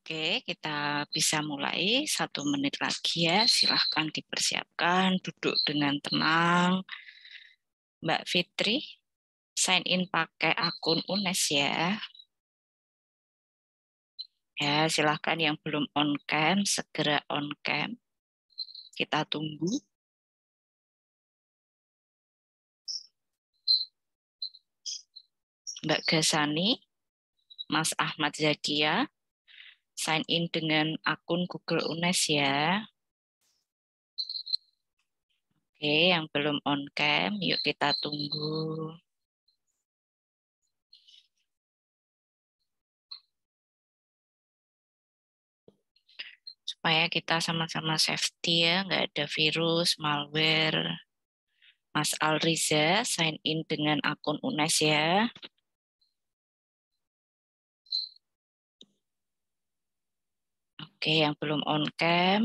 Oke, kita bisa mulai 1 menit lagi ya. Silahkan dipersiapkan, duduk dengan tenang. Mbak Fitri, sign in pakai akun UNES ya. Ya, silahkan yang belum on cam, segera on cam. Kita tunggu. Mbak Gasani, Mas Ahmad Zakia, sign in dengan akun Google UNES ya. Oke, yang belum on cam, yuk kita tunggu. Supaya kita sama-sama safety ya, nggak ada virus, malware. Mas Alriza, sign in dengan akun UNES ya. Oke, yang belum on cam,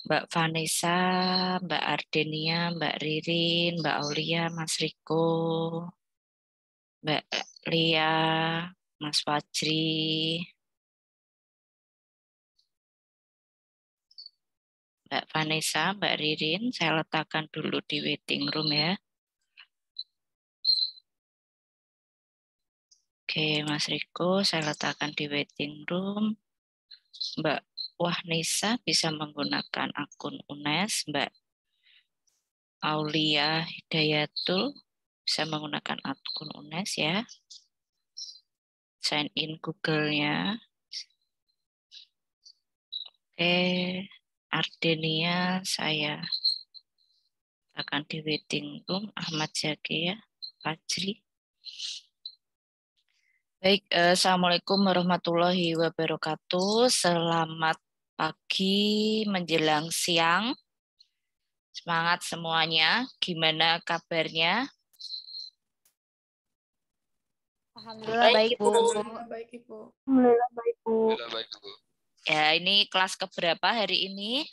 Mbak Vanessa, Mbak Ardenia, Mbak Ririn, Mbak Aulia, Mas Riko, Mbak Lia, Mas Fajri, Mbak Vanessa, Mbak Ririn, saya letakkan dulu di waiting room ya. Oke, Mas Riko, saya letakkan di waiting room. Mbak Wahnisa bisa menggunakan akun UNES, Mbak Aulia Hidayatul bisa menggunakan akun UNES ya. Sign in Google-nya. Oke, Ardenia saya akan di waiting room. Ahmad Zaki ya, Fajri. Baik, Assalamualaikum warahmatullahi wabarakatuh. Selamat pagi menjelang siang. Semangat semuanya. Gimana kabarnya? Alhamdulillah baik, Bu. Alhamdulillah baik, Ibu. Alhamdulillah baik, Bu. Ya, ini kelas keberapa hari ini?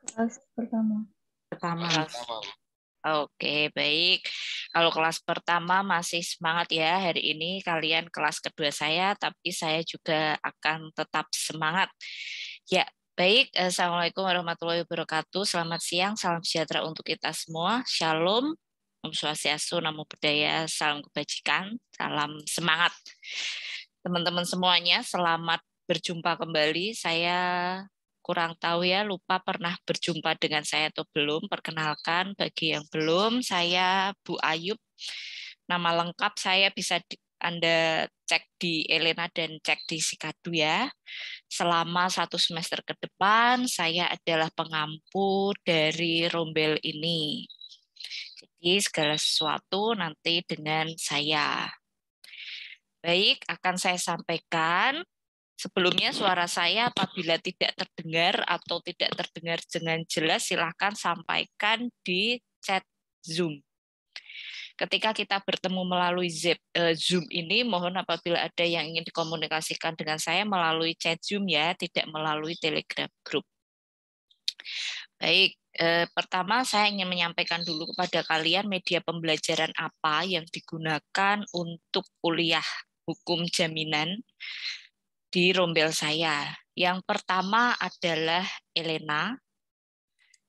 Kelas pertama. Pertama. Oke, baik. Kalau kelas pertama masih semangat ya. Hari ini kalian kelas kedua saya, tapi saya juga akan tetap semangat. Ya, baik. Assalamualaikum warahmatullahi wabarakatuh. Selamat siang, salam sejahtera untuk kita semua. Shalom, Om Swastiastu, Namo Buddhaya, salam kebajikan, salam semangat. Teman-teman semuanya, selamat berjumpa kembali. Saya kurang tahu ya, lupa pernah berjumpa dengan saya atau belum. Perkenalkan bagi yang belum, saya Bu Ayub. Nama lengkap saya bisa Anda cek di Elena dan cek di Sikadu ya. Selama 1 semester ke depan, saya adalah pengampu dari rombel ini. Jadi segala sesuatu nanti dengan saya. Baik, akan saya sampaikan. Sebelumnya suara saya apabila tidak terdengar atau tidak terdengar dengan jelas, silahkan sampaikan di chat Zoom. Ketika kita bertemu melalui Zoom ini, mohon apabila ada yang ingin dikomunikasikan dengan saya melalui chat Zoom ya, tidak melalui Telegram Group. Baik, pertama saya ingin menyampaikan dulu kepada kalian media pembelajaran apa yang digunakan untuk kuliah hukum jaminan di rombel saya. Yang pertama adalah Elena,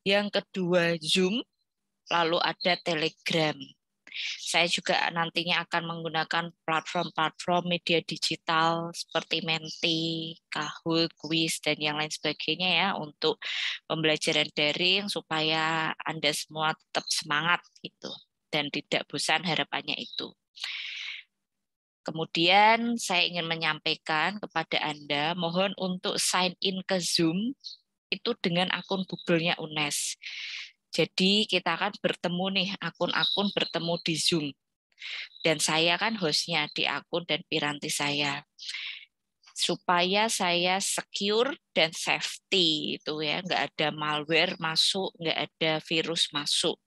yang kedua Zoom, lalu ada Telegram. Saya juga nantinya akan menggunakan platform-platform media digital seperti Menti, Kahoot, Quiz, dan yang lain sebagainya ya untuk pembelajaran daring supaya Anda semua tetap semangat gitu dan tidak bosan harapannya itu. Kemudian saya ingin menyampaikan kepada Anda, mohon untuk sign in ke Zoom itu dengan akun Google-nya UNES. Jadi kita akan bertemu nih, akun-akun bertemu di Zoom. Dan saya kan hostnya di akun dan piranti saya. Supaya saya secure dan safety itu ya, nggak ada malware masuk, nggak ada virus masuk.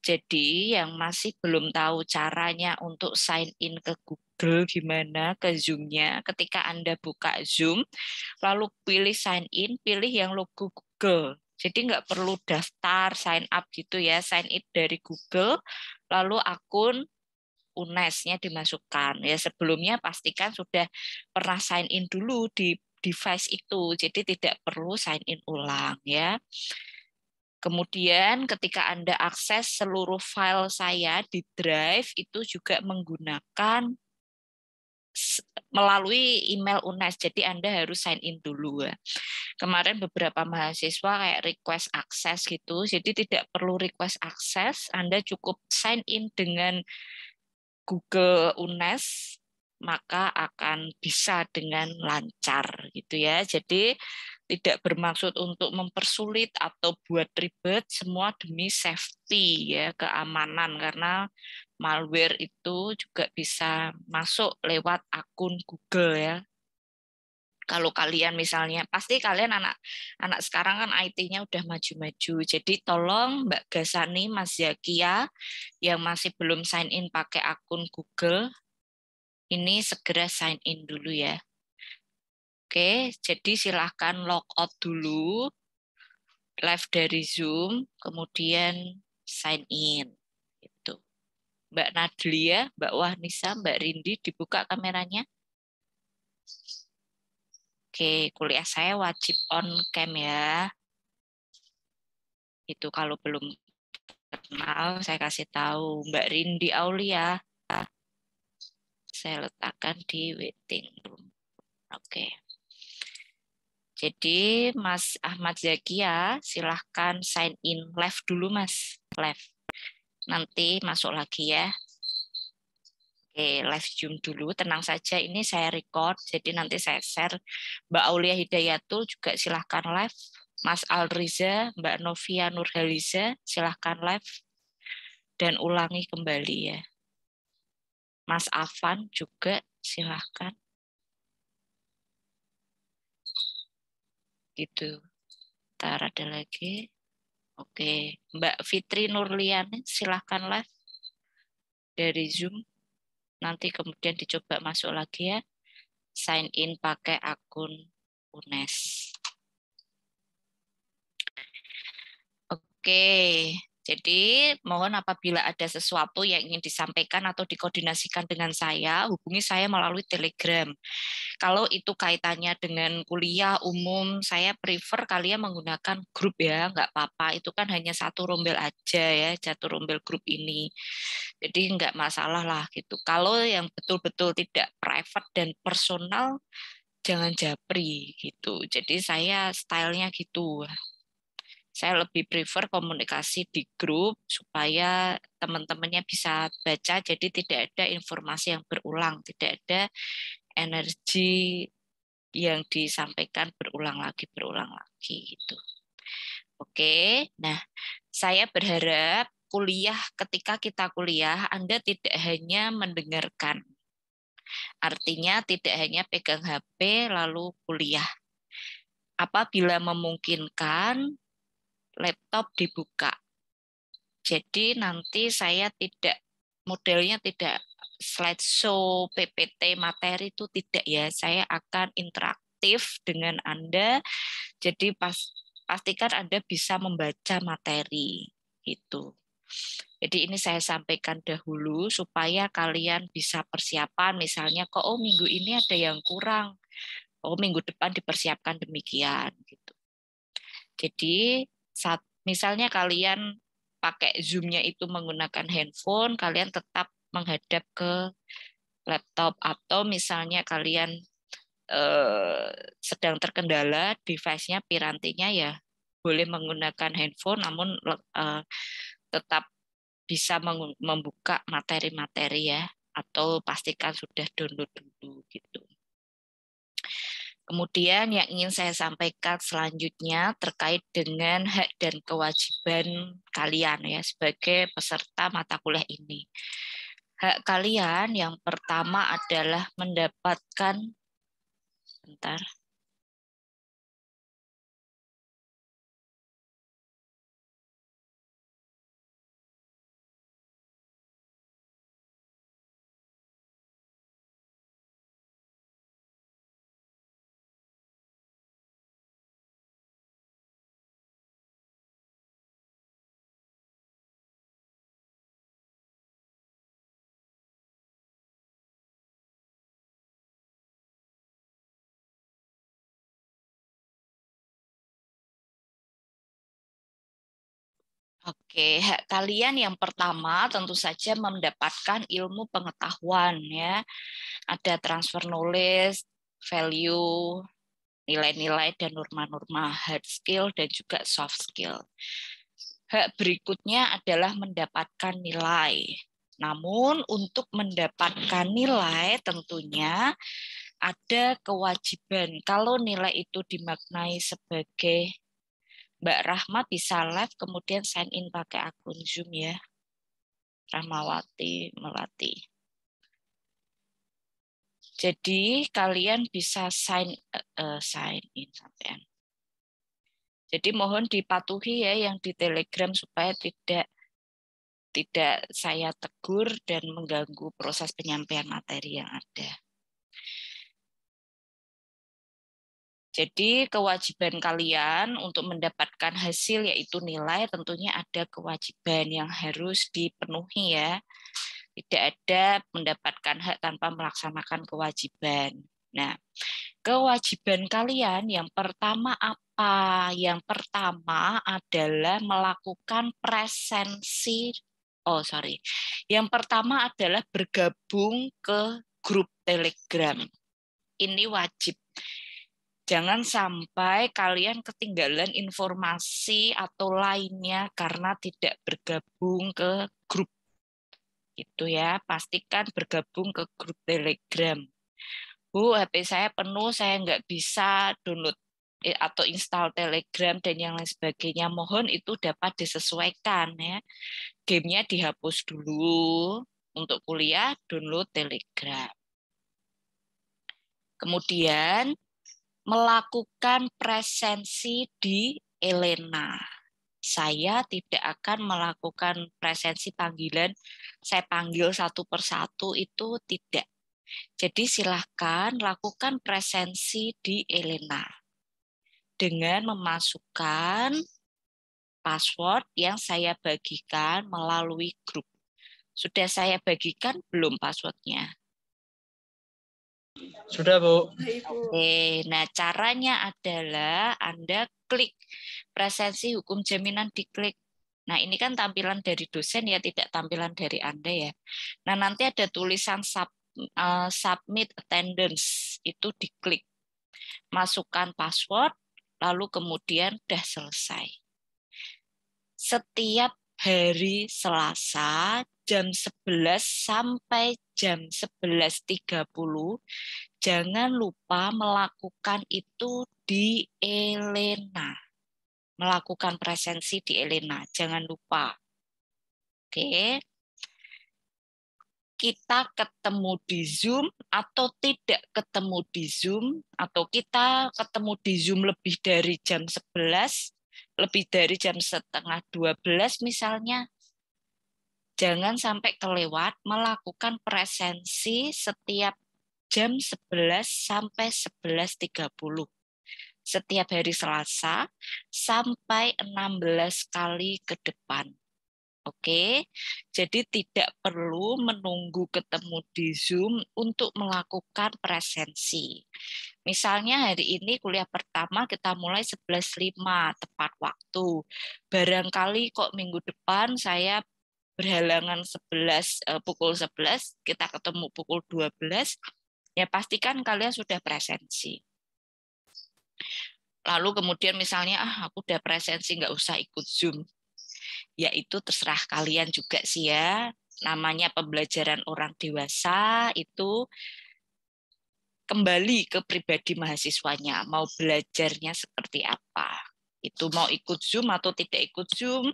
Jadi yang masih belum tahu caranya untuk sign in ke Google gimana, ke Zoom-nya, ketika Anda buka Zoom, lalu pilih sign in, pilih yang logo Google. Jadi nggak perlu daftar, sign up gitu ya, sign in dari Google, lalu akun UNES-nya dimasukkan. Ya, sebelumnya pastikan sudah pernah sign in dulu di device itu, jadi tidak perlu sign in ulang ya. Kemudian ketika Anda akses seluruh file saya di Drive itu juga menggunakan melalui email UNES, jadi Anda harus sign in dulu ya. Kemarin beberapa mahasiswa kayak request akses gitu, jadi tidak perlu request akses, Anda cukup sign in dengan Google UNES, maka akan bisa dengan lancar gitu ya. Jadi tidak bermaksud untuk mempersulit atau buat ribet, semua demi safety ya, keamanan, karena malware itu juga bisa masuk lewat akun Google ya. Kalau kalian misalnya, pasti kalian anak sekarang kan IT-nya udah maju-maju. Jadi tolong Mbak Gasani, Mas Zakia yang masih belum sign in pakai akun Google, ini segera sign in dulu ya. Oke, jadi silahkan log out dulu, live dari Zoom, kemudian sign in. Itu. Mbak Nadlia, Mbak Wahnisa, Mbak Rindi, dibuka kameranya. Oke, kuliah saya wajib on cam ya. Itu kalau belum kenal, saya kasih tahu. Mbak Rindi Aulia, saya letakkan di waiting room. Oke. Jadi Mas Ahmad Zakia, silahkan sign in live dulu Mas. Live. Nanti masuk lagi ya. Oke, live Zoom dulu. Tenang saja, ini saya record. Jadi nanti saya share. Mbak Aulia Hidayatul juga silahkan live. Mas Alriza, Mbak Novia Nurhaliza, silahkan live. Dan ulangi kembali ya. Mas Afan juga silahkan. Gitu. Ntar ada lagi. Oke, Mbak Fitri Nurliani silahkan live dari Zoom. Nanti kemudian dicoba masuk lagi ya. Sign in pakai akun UNES. Oke, jadi mohon apabila ada sesuatu yang ingin disampaikan atau dikoordinasikan dengan saya, hubungi saya melalui Telegram. Kalau itu kaitannya dengan kuliah umum, saya prefer kalian menggunakan grup ya, nggak apa-apa. Itu kan hanya satu rombel aja ya, satu rombel grup ini. Jadi nggak masalah lah gitu. Kalau yang betul-betul tidak private dan personal, jangan japri gitu. Jadi saya stylenya gitu. Saya lebih prefer komunikasi di grup supaya teman-temannya bisa baca, jadi tidak ada informasi yang berulang, tidak ada energi yang disampaikan berulang lagi gitu. Oke, nah saya berharap ketika kita kuliah, Anda tidak hanya mendengarkan, artinya tidak hanya pegang HP lalu kuliah. Apabila memungkinkan, laptop dibuka. Jadi nanti saya modelnya tidak slideshow, PPT, materi itu tidak ya. Saya akan interaktif dengan Anda. Jadi pastikan Anda bisa membaca materi itu. Jadi ini saya sampaikan dahulu supaya kalian bisa persiapan. Misalnya, minggu ini ada yang kurang. Minggu depan dipersiapkan demikian gitu. Jadi misalnya kalian pakai Zoom-nya itu menggunakan handphone, kalian tetap menghadap ke laptop, atau misalnya kalian sedang terkendala device-nya, pirantinya ya boleh menggunakan handphone, namun tetap bisa membuka materi-materi ya, atau pastikan sudah download dulu gitu. Kemudian yang ingin saya sampaikan selanjutnya terkait dengan hak dan kewajiban kalian ya sebagai peserta mata kuliah ini. Hak kalian yang pertama adalah mendapatkan, bentar, Oke, hak kalian yang pertama tentu saja mendapatkan ilmu pengetahuan ya. Ada transfer knowledge, value, nilai-nilai dan norma-norma, hard skill dan juga soft skill. Hak berikutnya adalah mendapatkan nilai. Namun untuk mendapatkan nilai tentunya ada kewajiban. Kalau nilai itu dimaknai sebagai Mbak Rahma bisa live kemudian sign in pakai akun Zoom ya. Rahmawati Melati. Jadi kalian bisa sign in sampean. Jadi mohon dipatuhi ya yang di Telegram supaya tidak saya tegur dan mengganggu proses penyampaian materi yang ada. Jadi kewajiban kalian untuk mendapatkan hasil yaitu nilai tentunya ada kewajiban yang harus dipenuhi ya. Tidak ada mendapatkan hak tanpa melaksanakan kewajiban. Nah, kewajiban kalian yang pertama apa? Yang pertama adalah melakukan presensi. Oh, sorry. Yang pertama adalah bergabung ke grup Telegram. Ini wajib. Jangan sampai kalian ketinggalan informasi atau lainnya karena tidak bergabung ke grup. Itu ya, pastikan bergabung ke grup Telegram. Bu, HP saya penuh, saya nggak bisa download atau install Telegram dan yang lain sebagainya. Mohon itu dapat disesuaikan ya. Gamenya dihapus dulu. Untuk kuliah, download Telegram. Kemudian melakukan presensi di Elena. Saya tidak akan melakukan presensi panggilan, saya panggil satu persatu itu tidak. Jadi silahkan lakukan presensi di Elena dengan memasukkan password yang saya bagikan melalui grup. Sudah saya bagikan belum passwordnya? Sudah, Bu. Oke, nah caranya adalah Anda klik presensi hukum jaminan diklik. Nah, ini kan tampilan dari dosen ya, tidak tampilan dari Anda ya. Nah, nanti ada tulisan submit attendance, itu diklik. Masukkan password, lalu kemudian udah selesai. Setiap hari Selasa jam 11 sampai jam 11.30 jangan lupa melakukan itu di Elena. Melakukan presensi di Elena, jangan lupa. Oke. Kita ketemu di Zoom atau tidak ketemu di Zoom, atau kita ketemu di Zoom lebih dari jam 11, lebih dari jam setengah 12 misalnya, jangan sampai kelewat melakukan presensi setiap jam 11 sampai 11.30. Setiap hari Selasa sampai 16 kali ke depan. Oke, jadi tidak perlu menunggu ketemu di Zoom untuk melakukan presensi. Misalnya hari ini kuliah pertama kita mulai 11.05 tepat waktu. Barangkali kok minggu depan saya berhalangan pukul 11, kita ketemu pukul 12, ya pastikan kalian sudah presensi. Lalu kemudian misalnya, aku udah presensi, nggak usah ikut Zoom. Ya itu terserah kalian juga sih ya. Namanya pembelajaran orang dewasa itu kembali ke pribadi mahasiswanya. Mau belajarnya seperti apa. Itu mau ikut Zoom atau tidak ikut Zoom,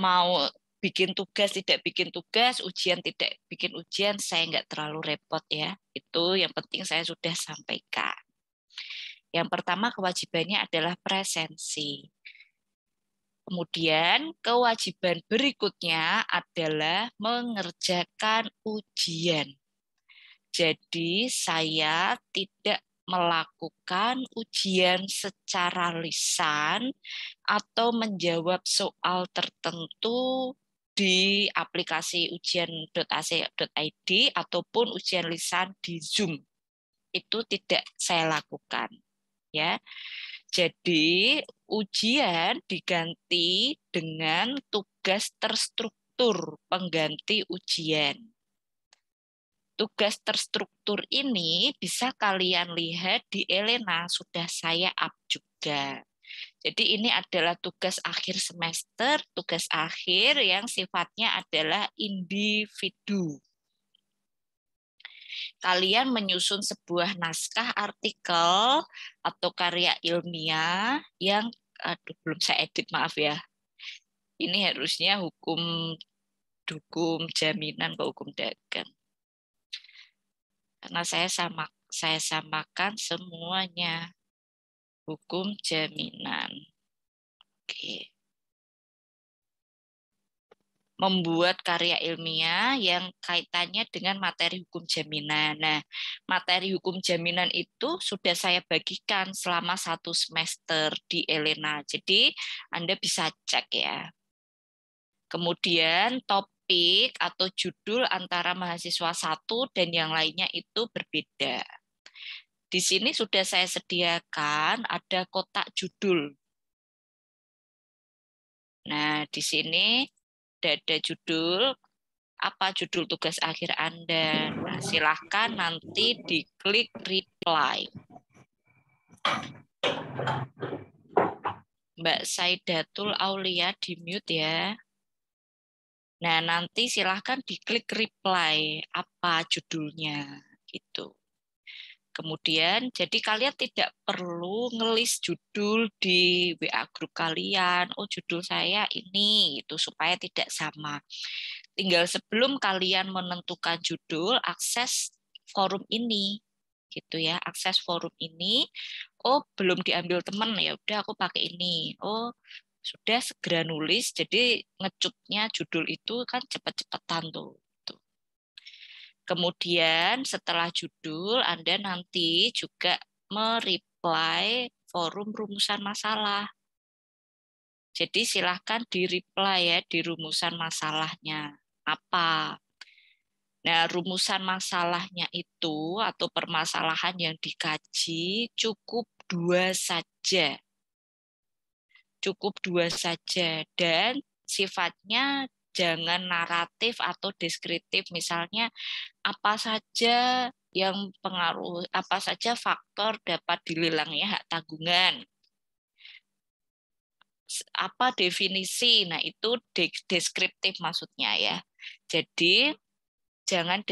mau bikin tugas, tidak bikin tugas, ujian, tidak bikin ujian, saya nggak terlalu repot ya. Itu yang penting saya sudah sampaikan. Yang pertama kewajibannya adalah presensi. Kemudian kewajiban berikutnya adalah mengerjakan ujian. Jadi saya tidak melakukan ujian secara lisan atau menjawab soal tertentu di aplikasi ujian.ac.id ataupun ujian lisan di Zoom. Itu tidak saya lakukan. Ya. Jadi ujian diganti dengan tugas terstruktur pengganti ujian. Tugas terstruktur ini bisa kalian lihat di Elena, sudah saya up juga. Jadi ini adalah tugas akhir semester, tugas akhir yang sifatnya adalah individu. Kalian menyusun sebuah naskah artikel atau karya ilmiah yang, belum saya edit, maaf ya. Ini harusnya hukum jaminan ke hukum dagang. Karena saya samakan semuanya. Hukum jaminan. Oke. Membuat karya ilmiah yang kaitannya dengan materi hukum jaminan. Nah, materi hukum jaminan itu sudah saya bagikan selama 1 semester di Elena. Jadi, Anda bisa cek ya. Kemudian topik atau judul antara mahasiswa satu dan yang lainnya itu berbeda. Di sini sudah saya sediakan ada kotak judul. Nah, di sini ada judul, apa judul tugas akhir Anda. Nah, silahkan nanti diklik reply. Mbak Saidatul Aulia di mute ya. Nah, nanti silahkan diklik reply apa judulnya gitu. Kemudian, jadi kalian tidak perlu ngelis judul di WA grup kalian. Oh, judul saya ini, itu supaya tidak sama. Tinggal sebelum kalian menentukan judul, akses forum ini, gitu ya. Akses forum ini. Oh, belum diambil teman, ya udah aku pakai ini. Oh, sudah segera nulis. Jadi ngecutnya judul itu kan cepet-cepetan tuh. Kemudian setelah judul, Anda nanti juga mereply forum rumusan masalah. Jadi silahkan di-reply ya di rumusan masalahnya. Apa? Nah, rumusan masalahnya itu atau permasalahan yang dikaji cukup 2 saja. Cukup 2 saja. Dan sifatnya jangan naratif atau deskriptif. Misalnya, apa saja yang pengaruh, apa saja faktor dapat dililangnya hak tanggungan, apa definisi, nah itu deskriptif maksudnya ya. Jadi jangan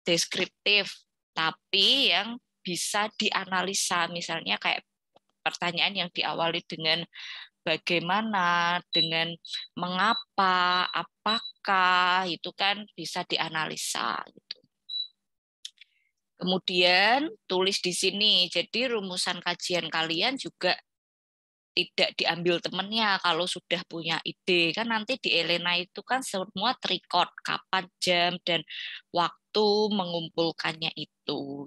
deskriptif, tapi yang bisa dianalisa, misalnya kayak pertanyaan yang diawali dengan bagaimana, dengan mengapa, apakah, itu kan bisa dianalisa gitu. Kemudian tulis di sini. Jadi rumusan kajian kalian juga tidak diambil temennya kalau sudah punya ide. Kan nanti di Elena itu kan semua terrecord kapan, jam, dan waktu mengumpulkannya itu.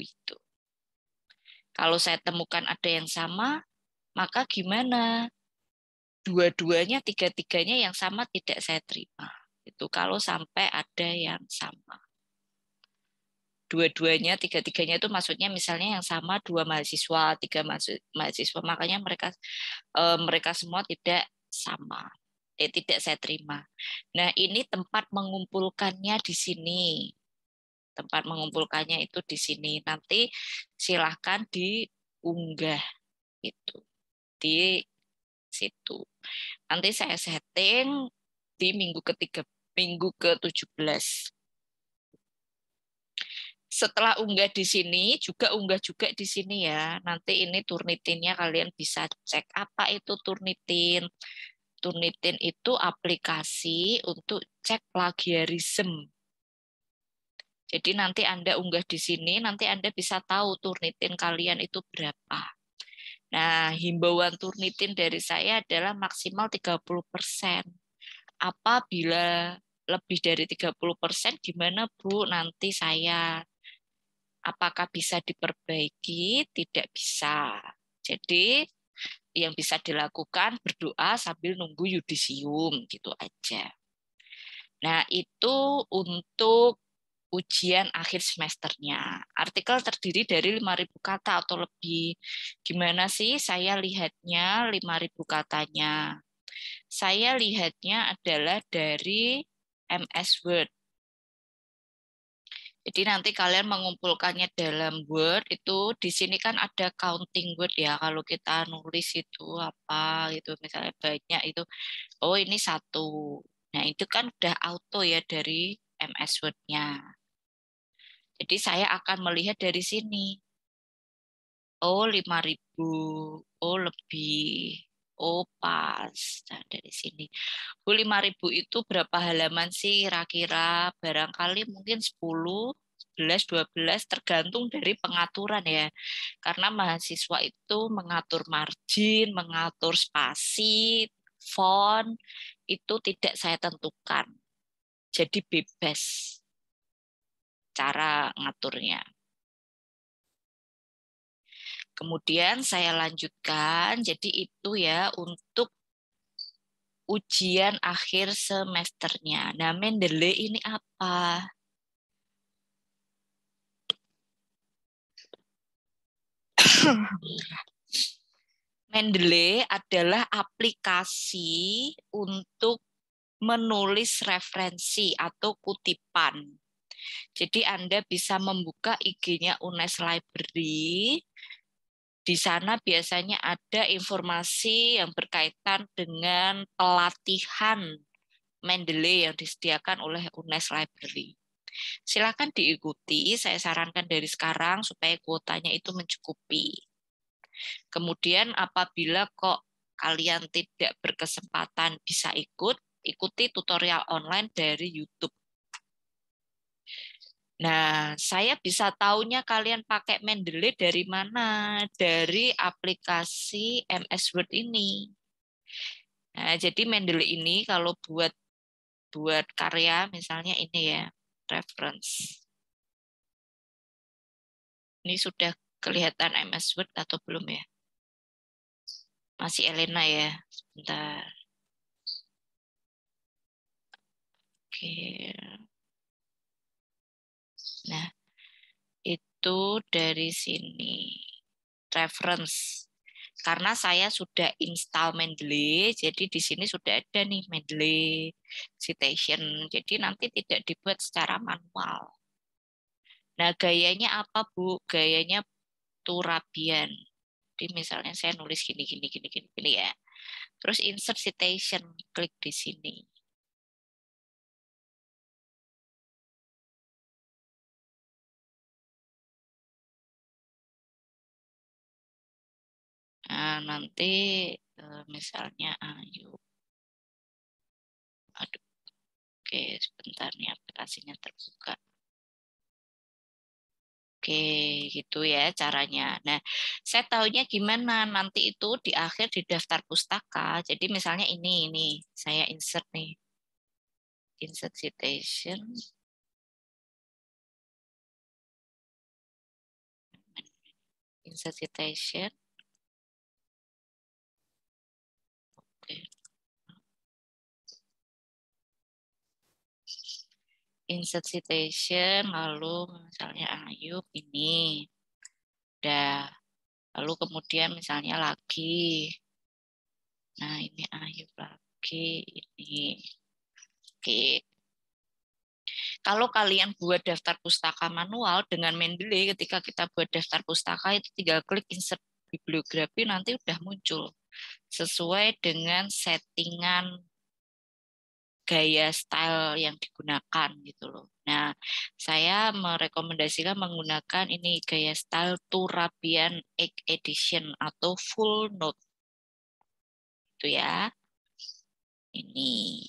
Kalau saya temukan ada yang sama, maka gimana? Dua-duanya, tiga-tiganya yang sama tidak saya terima. Itu kalau sampai ada yang sama. Dua-duanya, tiga-tiganya itu maksudnya misalnya yang sama 2 mahasiswa, 3 mahasiswa, makanya mereka semua tidak sama. Tidak saya terima. Nah, ini tempat mengumpulkannya di sini. Tempat mengumpulkannya itu di sini. Nanti silahkan diunggah itu di situ. Nanti saya setting di minggu ketiga, minggu ke-17. Setelah unggah di sini, juga unggah juga di sini ya. Nanti ini Turnitinnya kalian bisa cek apa itu Turnitin. Turnitin itu aplikasi untuk cek plagiarisme. Jadi nanti Anda unggah di sini, nanti Anda bisa tahu Turnitin kalian itu berapa. Nah, himbauan Turnitin dari saya adalah maksimal 30%. Apabila lebih dari 30%, gimana Bu? Nanti saya apakah bisa diperbaiki? Tidak bisa. Jadi yang bisa dilakukan berdoa sambil nunggu yudisium gitu aja. Nah, itu untuk ujian akhir semesternya. Artikel terdiri dari 5.000 kata atau lebih. Gimana sih saya lihatnya 5.000 katanya? Saya lihatnya adalah dari MS Word. Jadi nanti kalian mengumpulkannya dalam Word, itu di sini kan ada counting word ya. Kalau kita nulis itu apa gitu, misalnya banyak itu, oh ini satu. Nah itu kan udah auto ya dari MS Word-nya. Jadi saya akan melihat dari sini. Oh 5.000, oh lebih, oh pas. Nah, dari sini. Oh 5.000 itu berapa halaman sih kira-kira? Barangkali mungkin 10, 11, 12 tergantung dari pengaturan ya. Karena mahasiswa itu mengatur margin, mengatur spasi, font, itu tidak saya tentukan. Jadi bebas cara ngaturnya. Kemudian saya lanjutkan, jadi itu ya untuk ujian akhir semesternya. Nah, Mendeley ini apa? Mendeley adalah aplikasi untuk menulis referensi atau kutipan. Jadi Anda bisa membuka IG-nya UNES Library. Di sana biasanya ada informasi yang berkaitan dengan pelatihan Mendeley yang disediakan oleh UNES Library. Silakan diikuti, saya sarankan dari sekarang supaya kuotanya itu mencukupi. Kemudian apabila kok kalian tidak berkesempatan bisa ikut, ikuti tutorial online dari YouTube. Nah, saya bisa taunya kalian pakai Mendeley dari mana? Dari aplikasi MS Word ini. Nah, jadi Mendeley ini kalau buat karya misalnya ini ya, reference. Ini sudah kelihatan MS Word atau belum ya? Masih Elena ya, sebentar. Oke. Nah, itu dari sini. Reference. Karena saya sudah install Mendeley, jadi di sini sudah ada nih Mendeley citation. Jadi nanti tidak dibuat secara manual. Nah, gayanya apa, Bu? Gayanya Turabian. Jadi misalnya saya nulis gini, gini, gini, gini, gini ya. Terus insert citation, klik di sini. Nah, nanti misalnya ayo. Aduh, oke, sebentar nih aplikasinya terbuka. Oke, gitu ya caranya. Nah, saya tahunya gimana nanti itu di akhir di daftar pustaka. Jadi misalnya ini saya insert nih. Insert citation. Insert citation. Oke. Insert citation, lalu misalnya Ayub ini. Udah. Lalu kemudian misalnya lagi. Nah, ini Ayub lagi. Ini. Oke. Kalau kalian buat daftar pustaka manual dengan Mendeley, ketika kita buat daftar pustaka itu tinggal klik insert bibliografi, nanti udah muncul sesuai dengan settingan gaya style yang digunakan gitu loh. Nah, saya merekomendasikan menggunakan ini gaya style Turabian Egg Edition atau full note itu ya. Ini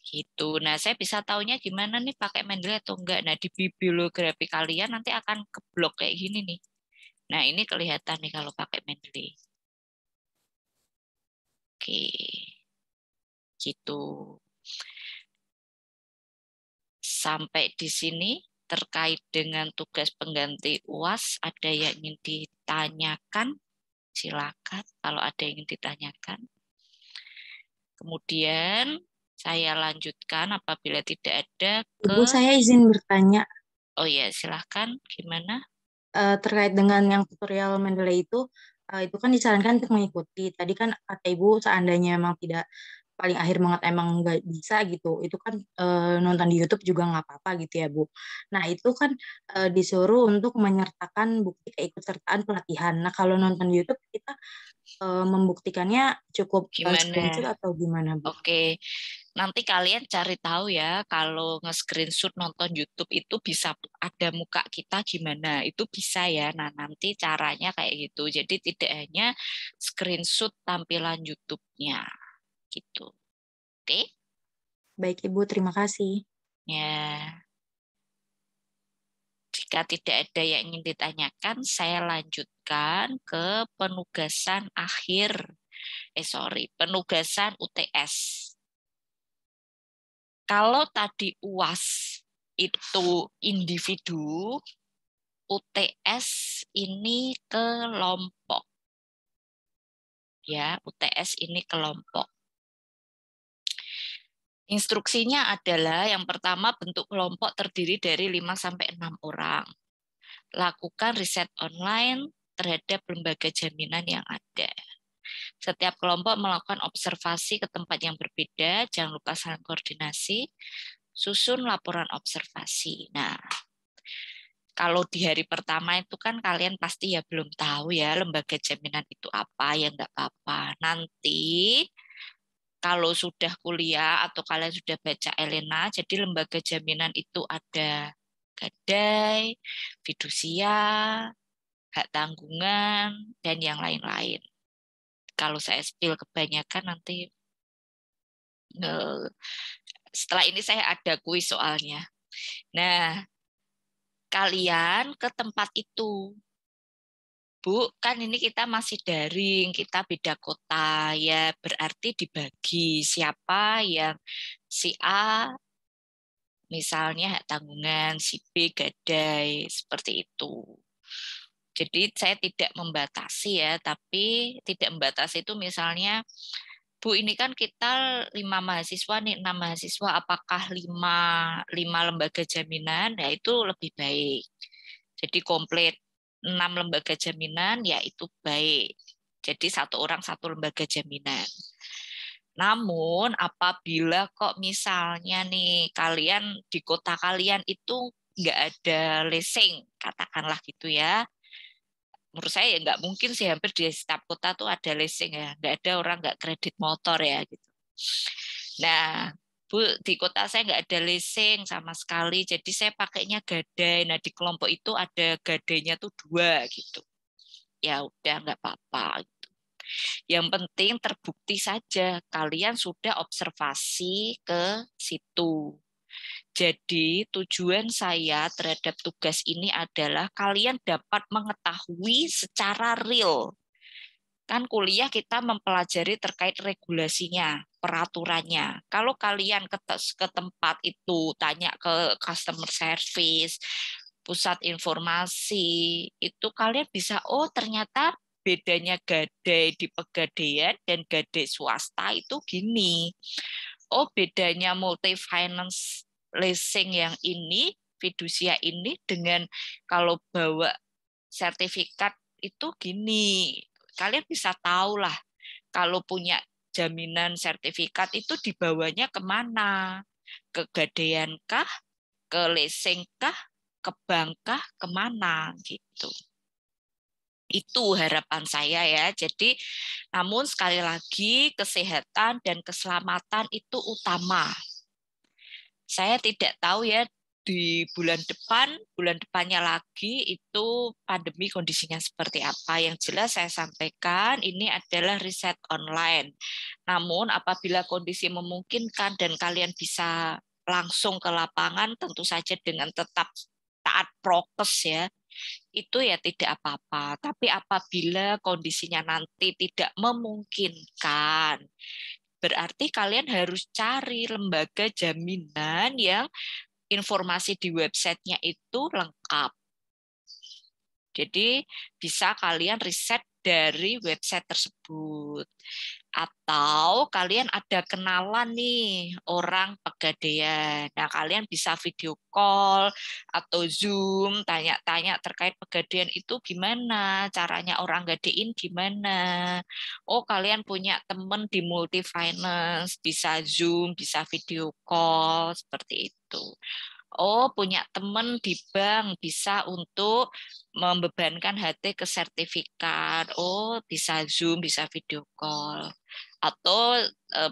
gitu. Nah, saya bisa taunya gimana nih pakai Mendeley atau enggak. Nah, di bibliografi kalian nanti akan keblok kayak gini nih. Nah, ini kelihatan nih kalau pakai Mendeley. Oke, gitu. Sampai di sini terkait dengan tugas pengganti UAS, ada yang ingin ditanyakan? Silakan kalau ada yang ingin ditanyakan. Kemudian Saya lanjutkan apabila tidak ada Ibu, saya izin bertanya Oh ya, silahkan. Gimana? terkait dengan yang tutorial Mendeley itu kan disarankan untuk mengikuti. Tadi kan kata Ibu seandainya memang tidak paling akhir banget emang nggak bisa gitu, itu kan nonton di YouTube juga nggak apa-apa gitu ya Bu. Nah itu kan disuruh untuk menyertakan bukti keikutsertaan pelatihan. Nah kalau nonton di YouTube kita membuktikannya cukup screenshot Gimana? atau gimana Bu? Oke, nanti kalian cari tahu ya, kalau nge-screenshot nonton YouTube itu bisa ada muka kita gimana, itu bisa ya. Nah, nanti caranya kayak gitu. Jadi tidak hanya screenshot tampilan YouTube-nya gitu. Oke? Baik Ibu, terima kasih. Ya, jika tidak ada yang ingin ditanyakan, saya lanjutkan ke penugasan akhir. Penugasan UTS. Kalau tadi UAS itu individu, UTS ini kelompok. Ya, UTS ini kelompok. Instruksinya adalah yang pertama bentuk kelompok terdiri dari 5-6 orang. Lakukan riset online terhadap lembaga jaminan yang ada. Setiap kelompok melakukan observasi ke tempat yang berbeda, jangan lupa saling koordinasi, susun laporan observasi. Nah, kalau di hari pertama itu kan kalian pasti ya belum tahu ya lembaga jaminan itu apa, ya nggak apa-apa. Nanti kalau sudah kuliah atau kalian sudah baca Elena, jadi lembaga jaminan itu ada gadai, fidusia, hak tanggungan, dan yang lain-lain. Kalau saya spill kebanyakan nanti setelah ini saya ada kuis soalnya. Nah, kalian ke tempat itu. Bu, kan ini kita masih daring, kita beda kota, ya berarti dibagi siapa yang si A misalnya hak tanggungan, si B gadai, seperti itu. Jadi saya tidak membatasi ya, tapi tidak membatasi itu misalnya, Bu ini kan kita 5 mahasiswa nih, 6 mahasiswa, apakah 5 lembaga jaminan? Ya itu lebih baik. Jadi komplit 6 lembaga jaminan, ya itu baik. Jadi 1 orang 1 lembaga jaminan. Namun apabila kok misalnya nih kalian di kota kalian itu nggak ada leasing, katakanlah gitu ya. Menurut saya ya nggak mungkin sih, hampir di setiap kota tuh ada leasing ya. Nggak ada orang nggak kredit motor ya gitu. Nah, Bu, di kota saya nggak ada leasing sama sekali, jadi saya pakainya gadai. Nah, di kelompok itu ada gadainya tuh 2 gitu. Ya udah nggak apa-apa. Yang penting terbukti saja kalian sudah observasi ke situ. Jadi tujuan saya terhadap tugas ini adalah kalian dapat mengetahui secara real. Kan kuliah kita mempelajari terkait regulasinya, peraturannya. Kalau kalian ke tempat itu, tanya ke customer service, pusat informasi, itu kalian bisa, oh ternyata bedanya gadai di pegadaian dan gadai swasta itu gini. Oh bedanya multi finance leasing yang ini, fidusia ini dengan kalau bawa sertifikat itu gini. Kalian bisa tahu lah kalau punya jaminan sertifikat itu dibawanya kemana? Ke gadaian kah? Ke leasing kah? Ke bank kah? Kemana? Gitu. Itu harapan saya ya. Jadi, namun sekali lagi kesehatan dan keselamatan itu utama. Saya tidak tahu ya di bulan depannya lagi itu pandemi kondisinya seperti apa. Yang jelas saya sampaikan ini adalah riset online. Namun apabila kondisi memungkinkan dan kalian bisa langsung ke lapangan, tentu saja dengan tetap taat prokes ya, itu ya tidak apa-apa. Tapi apabila kondisinya nanti tidak memungkinkan, berarti kalian harus cari lembaga jaminan yang informasi di websitenya itu lengkap. Jadi bisa kalian riset dari website tersebut. Atau kalian ada kenalan nih orang Pegadaian. Nah, kalian bisa video call atau Zoom, tanya-tanya terkait Pegadaian itu gimana, caranya orang gadein gimana. Oh, kalian punya teman di multi finance, bisa Zoom, bisa video call, seperti itu. Oh, punya teman di bank bisa untuk membebankan HT ke sertifikat. Oh, bisa Zoom, bisa video call. Atau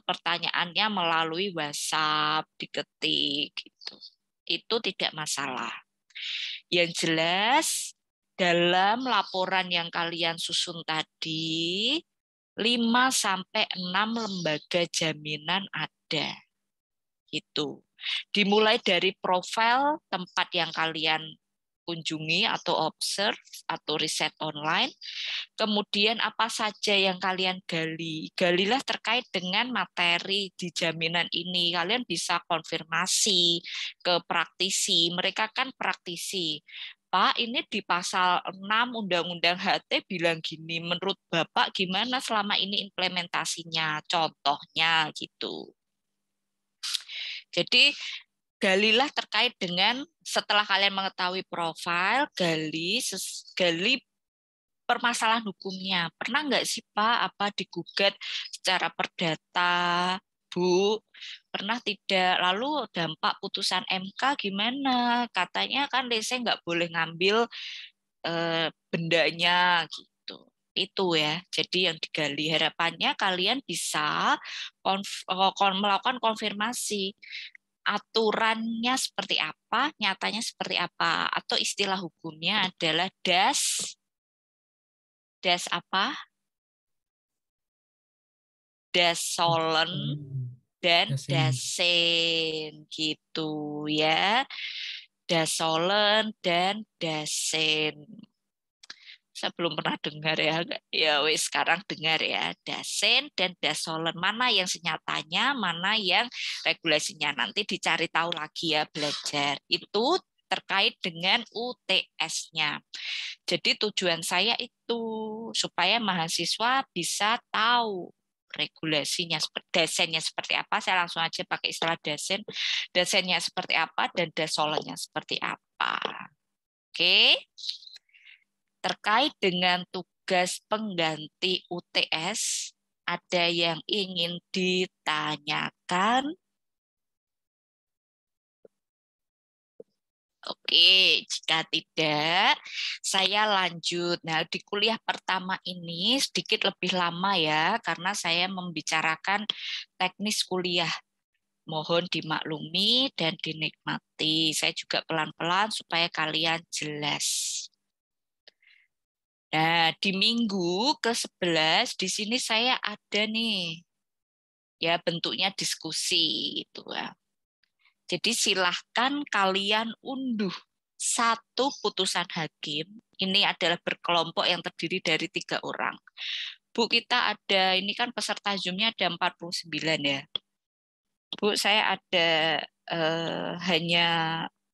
pertanyaannya melalui WhatsApp diketik gitu. Itu tidak masalah. Yang jelas dalam laporan yang kalian susun tadi 5 sampai 6 lembaga jaminan ada. Itu. Dimulai dari profil tempat yang kalian kunjungi atau observe atau riset online. Kemudian apa saja yang kalian gali. Galilah terkait dengan materi di jaminan ini. Kalian bisa konfirmasi ke praktisi. Mereka kan praktisi. Pak, ini di pasal 6 Undang-Undang HT bilang gini. Menurut Bapak gimana selama ini implementasinya? Contohnya gitu. Jadi galilah terkait dengan setelah kalian mengetahui profil, gali permasalahan hukumnya. Pernah nggak sih Pak apa digugat secara perdata, Bu? Pernah tidak? Lalu dampak putusan MK gimana? Katanya kan DC nggak boleh ngambil bendanya gitu. Itu ya. Jadi yang digali harapannya kalian bisa melakukan konfirmasi aturannya seperti apa, nyatanya seperti apa, atau istilah hukumnya adalah das apa, das solen dan dasen gitu ya, das solen dan dasen. Saya belum pernah dengar ya, wes sekarang dengar ya, dasen dan dasolen, mana yang senyatanya, mana yang regulasinya, nanti dicari tahu lagi ya, belajar. Itu terkait dengan UTS-nya. Jadi tujuan saya itu supaya mahasiswa bisa tahu regulasinya, dasennya seperti apa. Saya langsung aja pakai istilah dasen, dasennya seperti apa dan dasolennya seperti apa. Oke. Terkait dengan tugas pengganti UTS, ada yang ingin ditanyakan? Oke, jika tidak, saya lanjut. Nah, di kuliah pertama ini sedikit lebih lama ya, karena saya membicarakan teknis kuliah. Mohon dimaklumi dan dinikmati. Saya juga pelan-pelan supaya kalian jelas. Nah, di minggu ke-11 di sini saya ada nih. Ya, bentuknya diskusi itu ya. Jadi silahkan kalian unduh satu putusan hakim. Ini adalah berkelompok yang terdiri dari 3 orang. Bu, kita ada, ini kan peserta Zoom-nya ada 49 ya. Bu, saya ada hanya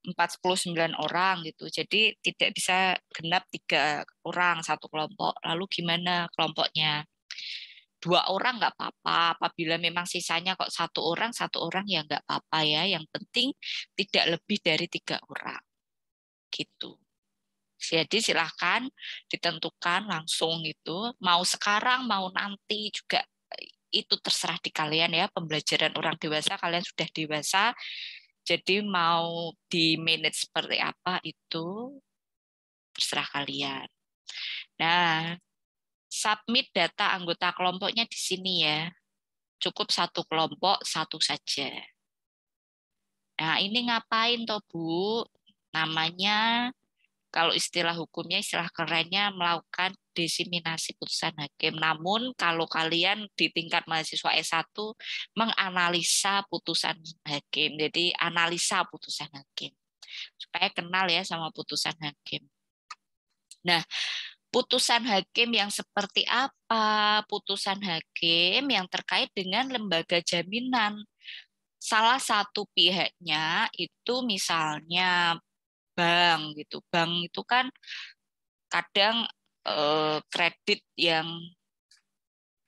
49 orang gitu. Jadi tidak bisa genap 3 orang satu kelompok. Lalu gimana kelompoknya? 2 orang nggak apa-apa. Apabila memang sisanya kok 1 orang ya nggak apa-apa ya. Yang penting tidak lebih dari 3 orang. Gitu. Jadi silahkan ditentukan langsung itu. Mau sekarang, mau nanti juga itu terserah di kalian ya. Pembelajaran orang dewasa, kalian sudah dewasa. Jadi mau di manage seperti apa itu terserah kalian. Nah, submit data anggota kelompoknya di sini ya. Cukup satu kelompok, satu saja. Nah, ini ngapain toh, Bu? Namanya, kalau istilah hukumnya, istilah kerennya melakukan diseminasi putusan hakim. Namun, kalau kalian di tingkat mahasiswa S1, menganalisa putusan hakim. Jadi, analisa putusan hakim. Supaya kenal ya sama putusan hakim. Nah, putusan hakim yang seperti apa? Putusan hakim yang terkait dengan lembaga jaminan. Salah satu pihaknya itu misalnya bank gitu. Bank itu kan kadang kredit yang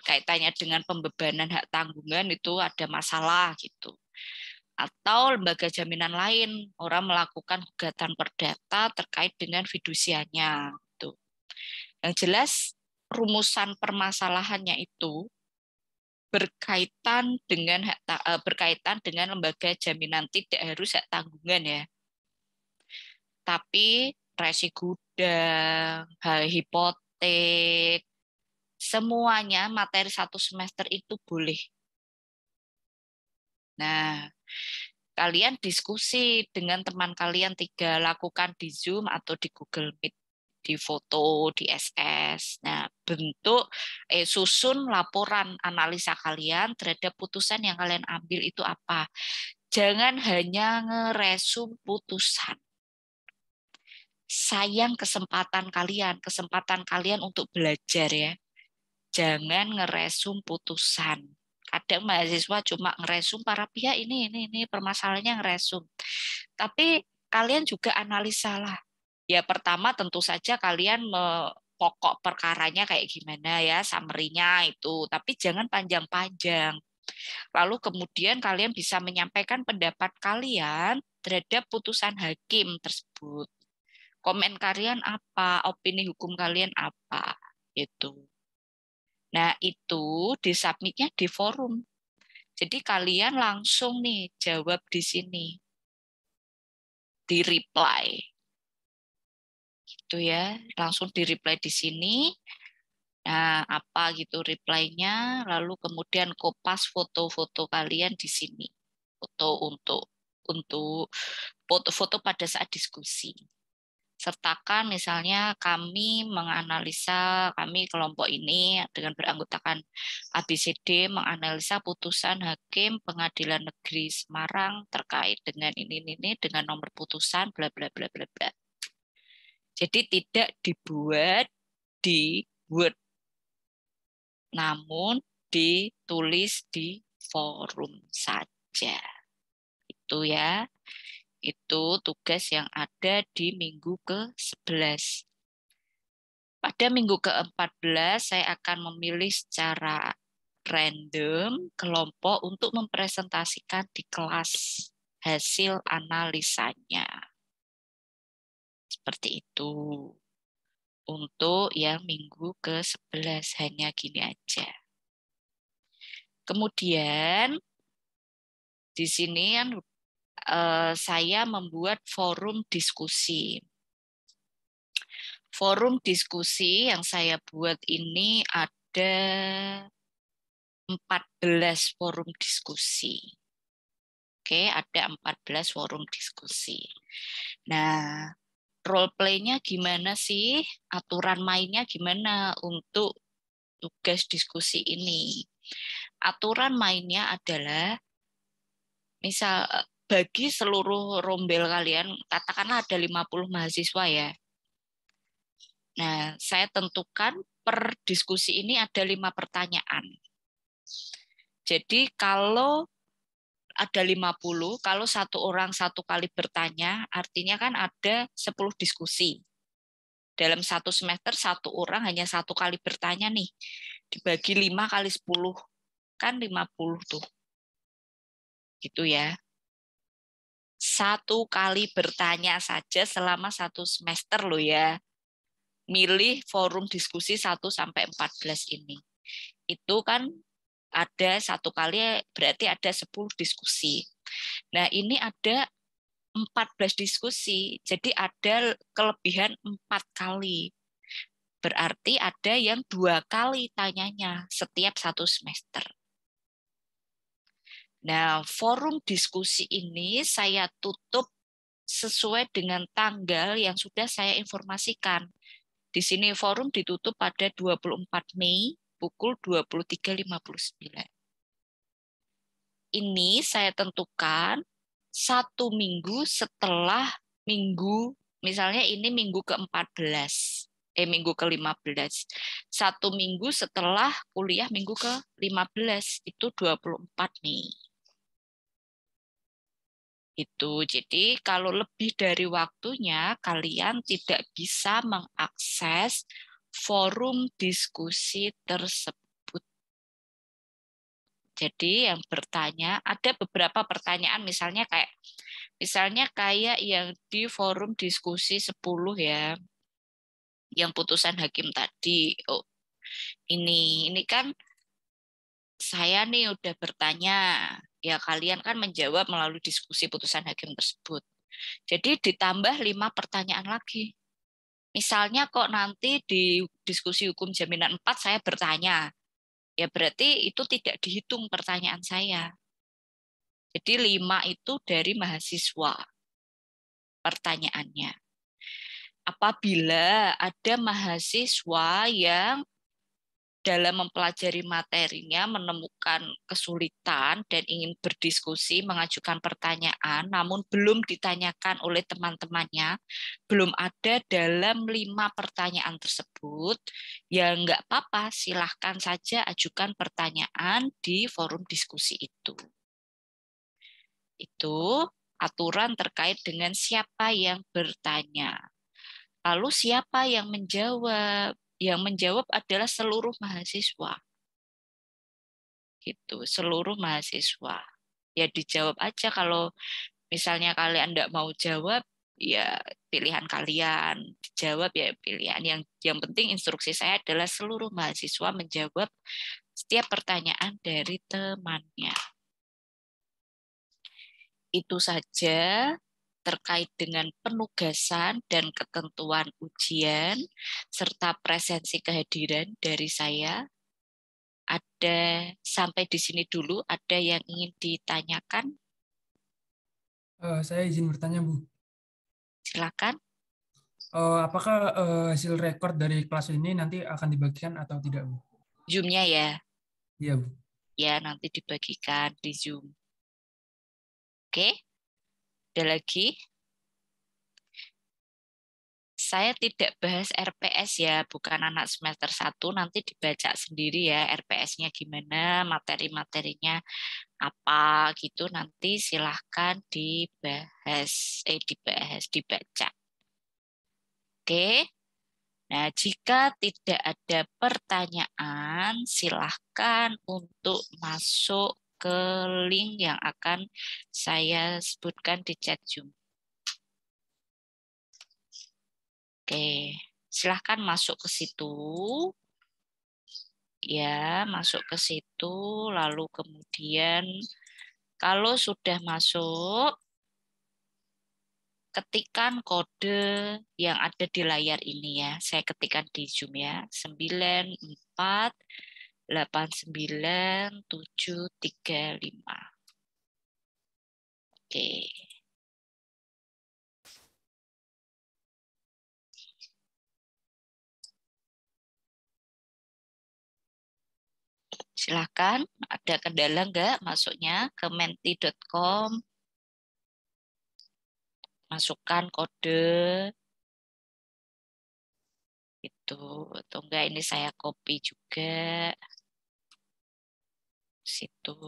kaitannya dengan pembebanan hak tanggungan itu ada masalah gitu. Atau lembaga jaminan lain, orang melakukan gugatan perdata terkait dengan fidusianya. Gitu. Yang jelas, rumusan permasalahannya itu berkaitan dengan lembaga jaminan, tidak harus hak tanggungan ya. Tapi resi gudang, hak hipotek, semuanya materi satu semester itu boleh. Nah, kalian diskusi dengan teman kalian 3, lakukan di Zoom atau di Google Meet, di foto, di SS. Nah, susun laporan analisa kalian terhadap putusan yang kalian ambil itu apa. Jangan hanya ngeresum putusan. Sayang kesempatan kalian untuk belajar ya. Jangan ngeresum putusan. Kadang mahasiswa cuma ngeresum para pihak ini permasalahannya ngeresum. Tapi kalian juga analisa lah. Ya pertama tentu saja kalian pokok perkaranya kayak gimana ya, summary-nya itu. Tapi jangan panjang-panjang. Lalu kemudian kalian bisa menyampaikan pendapat kalian terhadap putusan hakim tersebut. Komen kalian apa, opini hukum kalian apa, itu. Nah, itu disubmitnya di forum. Jadi kalian langsung nih jawab di sini. Di reply. Gitu ya, langsung di reply di sini. Nah, apa gitu reply-nya, lalu kemudian kopas foto-foto kalian di sini. Foto untuk foto-foto pada saat diskusi. Sertakan misalnya kami kelompok ini dengan beranggotakan ABCD menganalisa putusan Hakim Pengadilan Negeri Semarang terkait dengan ini dengan nomor putusan bla bla bla bla bla. Jadi tidak dibuat di Word, namun ditulis di forum saja. Itu ya. Itu tugas yang ada di minggu ke-11. Pada minggu ke-14, saya akan memilih secara random kelompok untuk mempresentasikan di kelas hasil analisanya. Seperti itu. Untuk yang minggu ke-11, hanya gini aja. Kemudian, di sini kan saya membuat forum diskusi. Forum diskusi yang saya buat ini ada 14 forum diskusi. Oke, ada 14 forum diskusi. Nah, role play-nya gimana sih? Aturan mainnya gimana untuk tugas diskusi ini? Aturan mainnya adalah misal bagi seluruh rombel kalian, katakanlah ada 50 mahasiswa ya. Nah, saya tentukan per diskusi ini ada 5 pertanyaan. Jadi kalau ada 50, kalau satu orang satu kali bertanya, artinya kan ada 10 diskusi. Dalam satu semester, satu orang hanya satu kali bertanya nih. Dibagi 5 kali 10, kan 50 tuh. Gitu ya. Satu kali bertanya saja selama satu semester loh ya. Milih forum diskusi 1-14 ini. Itu kan ada satu kali berarti ada 10 diskusi. Nah, ini ada 14 diskusi. Jadi ada kelebihan 4 kali. Berarti ada yang 2 kali tanyanya setiap satu semester. Nah, forum diskusi ini saya tutup sesuai dengan tanggal yang sudah saya informasikan. Di sini forum ditutup pada 24 Mei pukul 23.59. Ini saya tentukan 1 minggu setelah minggu, misalnya ini minggu ke-14, minggu ke-15. 1 minggu setelah kuliah minggu ke-15, itu 24 Mei. Itu. Jadi kalau lebih dari waktunya, kalian tidak bisa mengakses forum diskusi tersebut. Jadi yang bertanya, ada beberapa pertanyaan misalnya kayak yang di forum diskusi 10 ya, yang putusan hakim tadi. Oh, ini kan saya nih udah bertanya, ya kalian kan menjawab melalui diskusi putusan hakim tersebut. Jadi ditambah 5 pertanyaan lagi. Misalnya kok nanti di diskusi hukum jaminan 4 saya bertanya, ya berarti itu tidak dihitung pertanyaan saya. Jadi 5 itu dari mahasiswa pertanyaannya. Apabila ada mahasiswa yang dalam mempelajari materinya menemukan kesulitan dan ingin berdiskusi, mengajukan pertanyaan, namun belum ditanyakan oleh teman-temannya, belum ada dalam 5 pertanyaan tersebut, ya nggak apa-apa, silahkan saja ajukan pertanyaan di forum diskusi itu. Itu aturan terkait dengan siapa yang bertanya. Lalu siapa yang menjawab? Yang menjawab adalah seluruh mahasiswa. Gitu, seluruh mahasiswa. Ya dijawab aja, kalau misalnya kalian enggak mau jawab, ya pilihan kalian. Dijawab ya pilihan. Yang penting instruksi saya adalah seluruh mahasiswa menjawab setiap pertanyaan dari temannya. Itu saja terkait dengan penugasan dan ketentuan ujian serta presensi kehadiran dari saya. Ada sampai di sini dulu, ada yang ingin ditanyakan? Saya izin bertanya, Bu. Silakan. Apakah hasil rekor dari kelas ini nanti akan dibagikan atau tidak, Bu? Zoom-nya ya. Iya, Bu. Ya, nanti dibagikan di Zoom. Oke. Ada lagi? Saya tidak bahas RPS ya, bukan anak semester 1, nanti dibaca sendiri ya RPS-nya gimana, materi-materinya apa gitu, nanti silahkan dibaca. Oke. Nah, jika tidak ada pertanyaan, silahkan untuk masuk ke link yang akan saya sebutkan di chat Zoom. Oke, silahkan masuk ke situ. Ya, masuk ke situ, lalu kemudian kalau sudah masuk, ketikkan kode yang ada di layar ini ya. Saya ketikkan di Zoom ya. 94897335. Oke. Silakan, ada kendala enggak masuknya ke menti.com? Masukkan kode itu, atau enggak ini saya copy juga situ.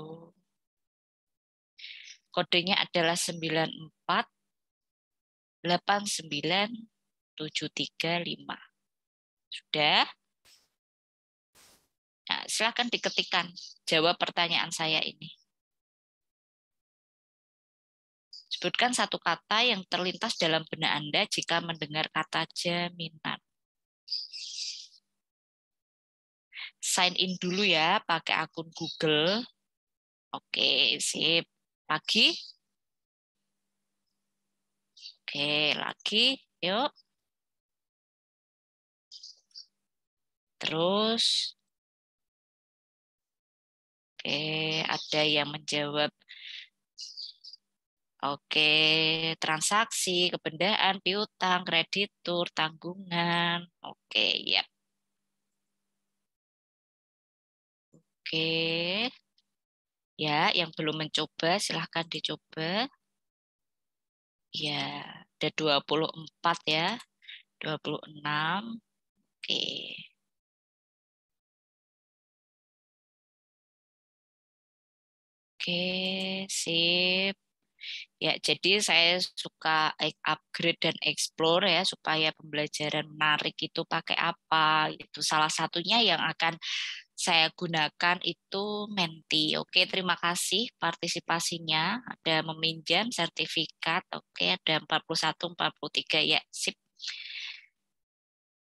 Kodenya adalah 9489735. Sudah? Nah, silakan diketikkan jawab pertanyaan saya ini. Sebutkan satu kata yang terlintas dalam benak Anda jika mendengar kata jaminan. Sign in dulu ya, pakai akun Google. Oke, sip. Lagi? Oke, lagi. Yuk. Terus. Oke, ada yang menjawab. Oke, transaksi, kebendaan, piutang, kreditur, tanggungan. Oke, ya. Oke. Ya, yang belum mencoba silahkan dicoba. Ya, ada 24 ya. 26. Oke. Oke, sip. Ya, jadi saya suka upgrade dan explore ya supaya pembelajaran menarik itu pakai apa gitu. Salah satunya yang akan saya gunakan itu Menti. Oke, terima kasih partisipasinya. Ada meminjam sertifikat. Oke, ada 41, 43 ya. Sip.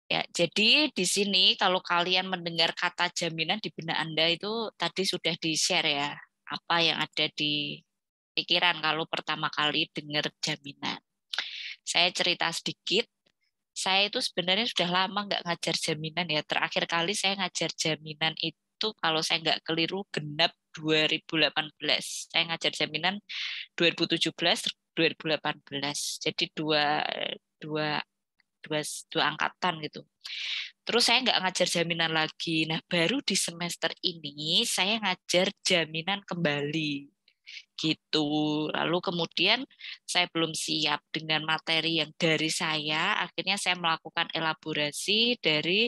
Ya, jadi di sini kalau kalian mendengar kata jaminan di benak Anda itu tadi sudah di-share ya. Apa yang ada di pikiran kalau pertama kali dengar jaminan. Saya cerita sedikit. Saya itu sebenarnya sudah lama nggak ngajar jaminan ya. Terakhir kali saya ngajar jaminan itu kalau saya nggak keliru genap 2018. Saya ngajar jaminan 2017, 2018. Jadi dua angkatan gitu. Terus saya nggak ngajar jaminan lagi. Nah, baru di semester ini saya ngajar jaminan kembali gitu. Lalu kemudian saya belum siap dengan materi yang dari saya, akhirnya saya melakukan elaborasi dari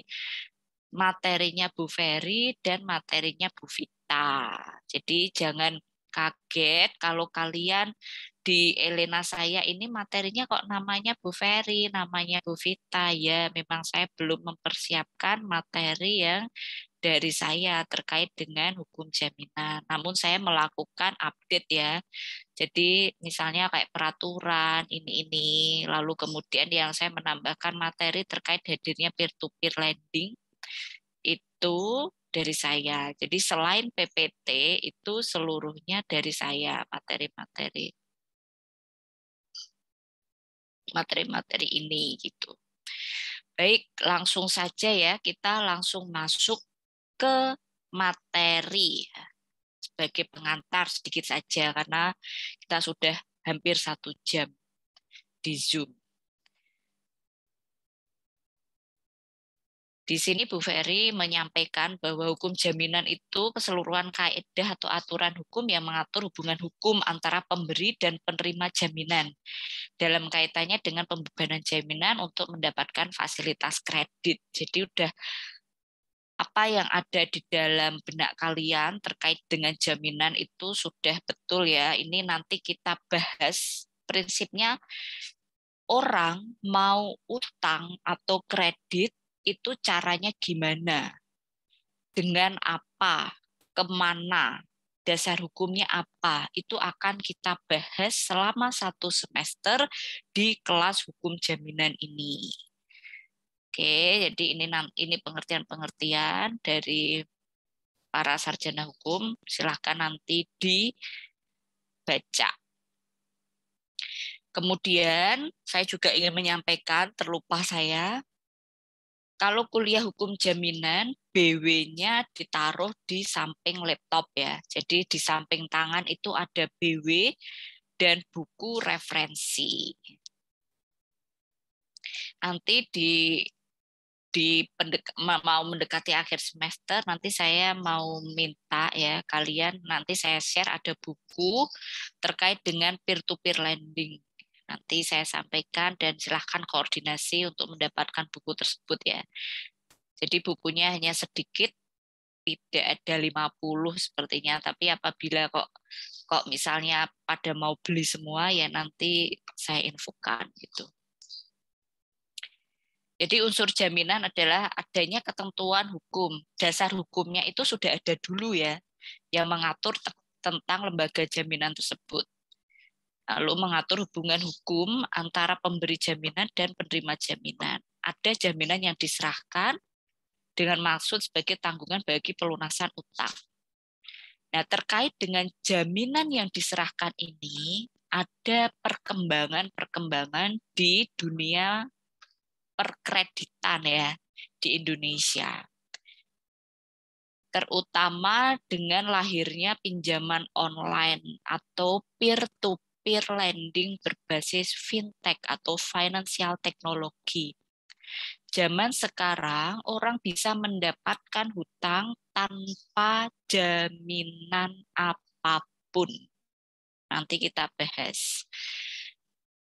materinya Bu Ferry dan materinya Bu Vita. Jadi jangan kaget kalau kalian di Elena saya ini materinya kok namanya Bu Ferry, namanya Bu Vita. Ya, memang saya belum mempersiapkan materi yang dari saya terkait dengan hukum jaminan. Namun saya melakukan update ya. Jadi misalnya kayak peraturan ini, lalu kemudian yang saya menambahkan materi terkait hadirnya peer-to-peer lending itu dari saya. Jadi selain PPT itu seluruhnya dari saya materi-materi ini gitu. Baik, langsung saja ya kita langsung masuk ke materi sebagai pengantar sedikit saja karena kita sudah hampir 1 jam di Zoom. Di sini Bu Ferry menyampaikan bahwa hukum jaminan itu keseluruhan kaidah atau aturan hukum yang mengatur hubungan hukum antara pemberi dan penerima jaminan dalam kaitannya dengan pembebanan jaminan untuk mendapatkan fasilitas kredit. Jadi udah apa yang ada di dalam benak kalian terkait dengan jaminan itu sudah betul ya. Ini nanti kita bahas prinsipnya orang mau utang atau kredit itu caranya gimana, dengan apa, kemana, dasar hukumnya apa, itu akan kita bahas selama 1 semester di kelas hukum jaminan ini. Oke, jadi ini pengertian-pengertian dari para sarjana hukum, silahkan nanti dibaca. Kemudian saya juga ingin menyampaikan, terlupa saya, kalau kuliah hukum jaminan, BW-nya ditaruh di samping laptop ya. Jadi di samping tangan itu ada BW dan buku referensi. Nanti mau mendekati akhir semester, nanti saya mau minta ya kalian, nanti saya share ada buku terkait dengan peer-to-peer lending. Nanti saya sampaikan dan silahkan koordinasi untuk mendapatkan buku tersebut ya. Jadi bukunya hanya sedikit, tidak ada 50 sepertinya, tapi apabila kok misalnya pada mau beli semua ya nanti saya infokan gitu. Jadi unsur jaminan adalah adanya ketentuan hukum. Dasar hukumnya itu sudah ada dulu ya, yang mengatur tentang lembaga jaminan tersebut. Lalu mengatur hubungan hukum antara pemberi jaminan dan penerima jaminan. Ada jaminan yang diserahkan dengan maksud sebagai tanggungan bagi pelunasan utang. Nah, terkait dengan jaminan yang diserahkan ini, ada perkembangan di dunia perkreditan ya di Indonesia. Terutama dengan lahirnya pinjaman online atau peer-to-peer lending berbasis fintech atau financial technology. Zaman sekarang orang bisa mendapatkan hutang tanpa jaminan apapun. Nanti kita bahas.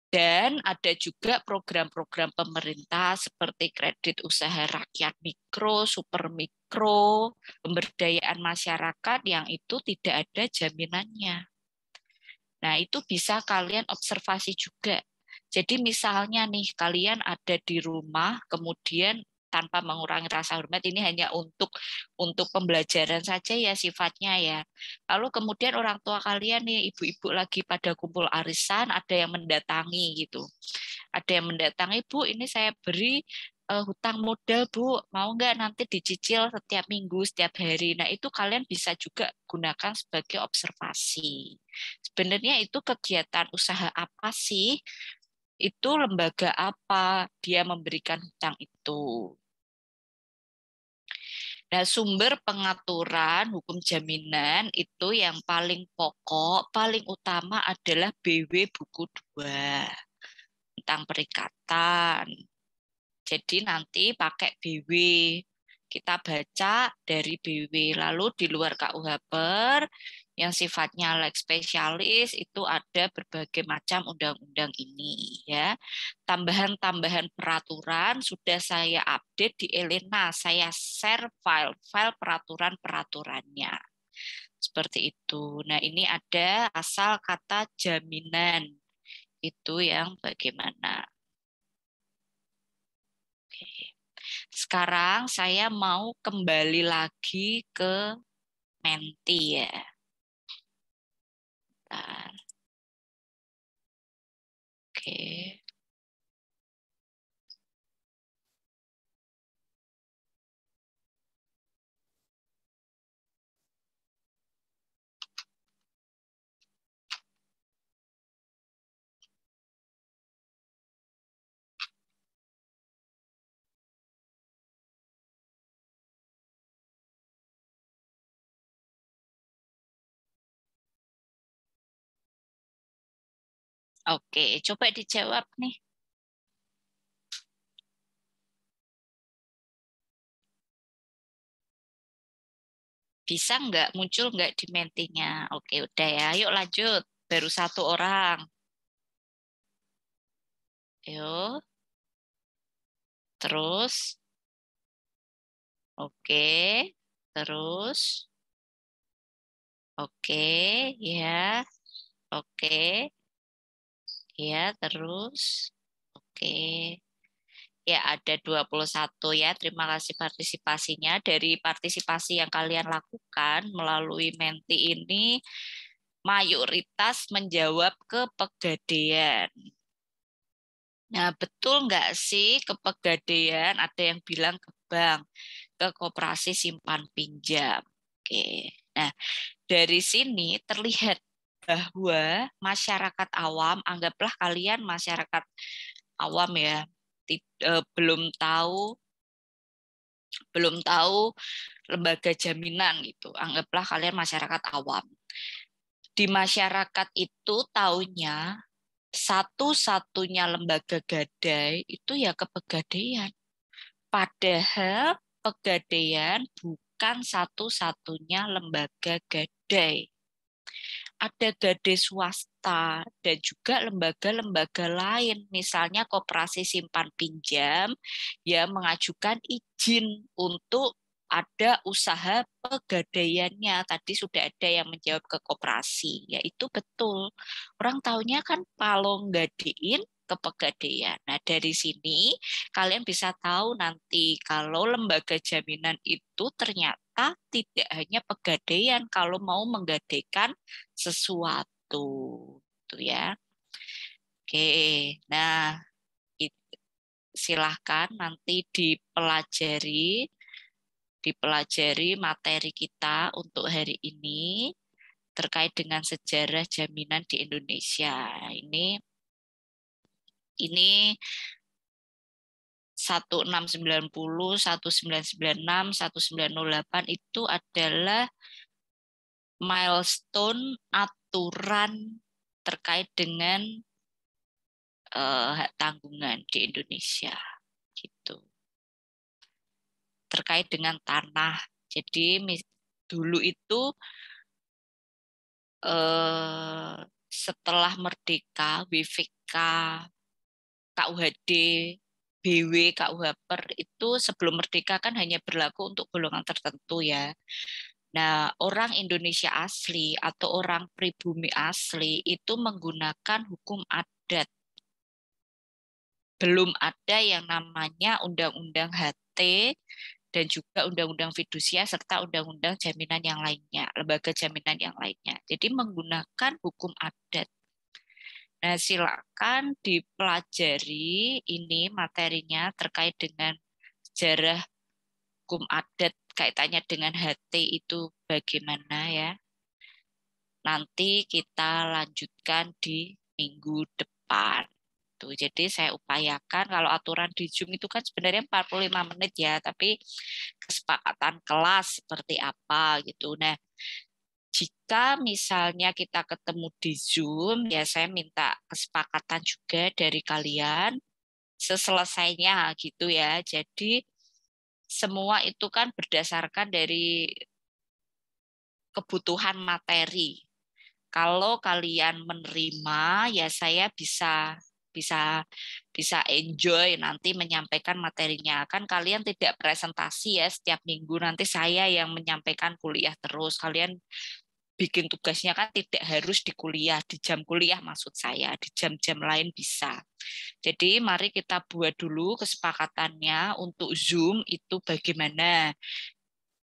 Dan ada juga program-program pemerintah seperti kredit usaha rakyat mikro, super mikro, pemberdayaan masyarakat yang itu tidak ada jaminannya. Nah, itu bisa kalian observasi juga. Jadi misalnya nih, kalian ada di rumah, kemudian tanpa mengurangi rasa hormat, ini hanya untuk pembelajaran saja ya sifatnya ya. Lalu kemudian orang tua kalian nih, ibu-ibu lagi pada kumpul arisan, ada yang mendatangi gitu. Ada yang mendatangi, Bu, ini saya beri hutang modal, Bu, mau nggak nanti dicicil setiap minggu, setiap hari. Nah, itu kalian bisa juga gunakan sebagai observasi. Sebenarnya itu kegiatan usaha apa sih? Itu lembaga apa dia memberikan hutang itu. Nah, sumber pengaturan hukum jaminan itu yang paling pokok, paling utama adalah BW buku 2 tentang perikatan. Jadi nanti pakai BW. Kita baca dari BW. Lalu di luar KUH Per yang sifatnya leg spesialis itu ada berbagai macam undang-undang ini ya. Tambahan-tambahan peraturan sudah saya update di Elena. Saya share file peraturan-peraturannya. Seperti itu. Nah, ini ada asal kata jaminan. Itu yang bagaimana. Sekarang saya mau kembali lagi ke Menti ya. Bentar. Oke. Oke, coba dijawab nih. Bisa nggak muncul nggak di Mentinya? Oke, udah ya. Yuk lanjut. Baru satu orang. Yuk. Terus. Oke. Terus. Oke, ya. Oke. Ya, terus. Oke. Ya, ada 21 ya. Terima kasih partisipasinya. Dari partisipasi yang kalian lakukan melalui Menti ini, mayoritas menjawab ke Pegadaian. Nah, betul nggak sih ke Pegadaian? Ada yang bilang ke bank, ke koperasi simpan pinjam. Oke. Nah, dari sini terlihat bahwa masyarakat awam, anggaplah kalian masyarakat awam ya, belum tahu lembaga jaminan gitu. Anggaplah kalian masyarakat awam. Di masyarakat itu taunya satu-satunya lembaga gadai itu ya ke Pegadaian. Padahal Pegadaian bukan satu-satunya lembaga gadai. Ada gadai swasta dan juga lembaga-lembaga lain, misalnya koperasi simpan pinjam yang mengajukan izin untuk ada usaha pegadaiannya. Tadi sudah ada yang menjawab ke koperasi, ya itu betul. Orang taunya kan kalau gadein ke Pegadaian. Nah, dari sini kalian bisa tahu nanti kalau lembaga jaminan itu ternyata tidak hanya Pegadaian kalau mau menggadaikan sesuatu, tuh ya. Oke, nah silahkan nanti dipelajari materi kita untuk hari ini terkait dengan sejarah jaminan di Indonesia. Ini 1690, 1996, 1908 itu adalah milestone aturan terkait dengan hak tanggungan di Indonesia gitu. Terkait dengan tanah. Jadi dulu itu setelah merdeka, WFK, KUHD, BW, KUH Per itu sebelum merdeka kan hanya berlaku untuk golongan tertentu ya. Nah, orang Indonesia asli atau orang pribumi asli itu menggunakan hukum adat. Belum ada yang namanya Undang-Undang HT dan juga Undang-Undang Fidusia serta Undang-Undang Jaminan yang lainnya, lembaga jaminan yang lainnya. Jadi menggunakan hukum adat. Nah, silakan dipelajari ini materinya terkait dengan sejarah hukum adat kaitannya dengan HT itu bagaimana ya. Nanti kita lanjutkan di minggu depan. Tuh, jadi saya upayakan kalau aturan di Zoom itu kan sebenarnya 45 menit ya, tapi kesepakatan kelas seperti apa gitu. Nah, jika misalnya kita ketemu di Zoom, ya saya minta kesepakatan juga dari kalian seselesainya gitu ya. Jadi semua itu kan berdasarkan dari kebutuhan materi. Kalau kalian menerima, ya saya bisa bisa bisa enjoy nanti menyampaikan materinya. Kan kalian tidak presentasi ya setiap minggu, nanti saya yang menyampaikan kuliah terus. Kalian bikin tugasnya kan tidak harus di kuliah, di jam kuliah maksud saya, di jam-jam lain bisa. Jadi mari kita buat dulu kesepakatannya untuk Zoom itu bagaimana.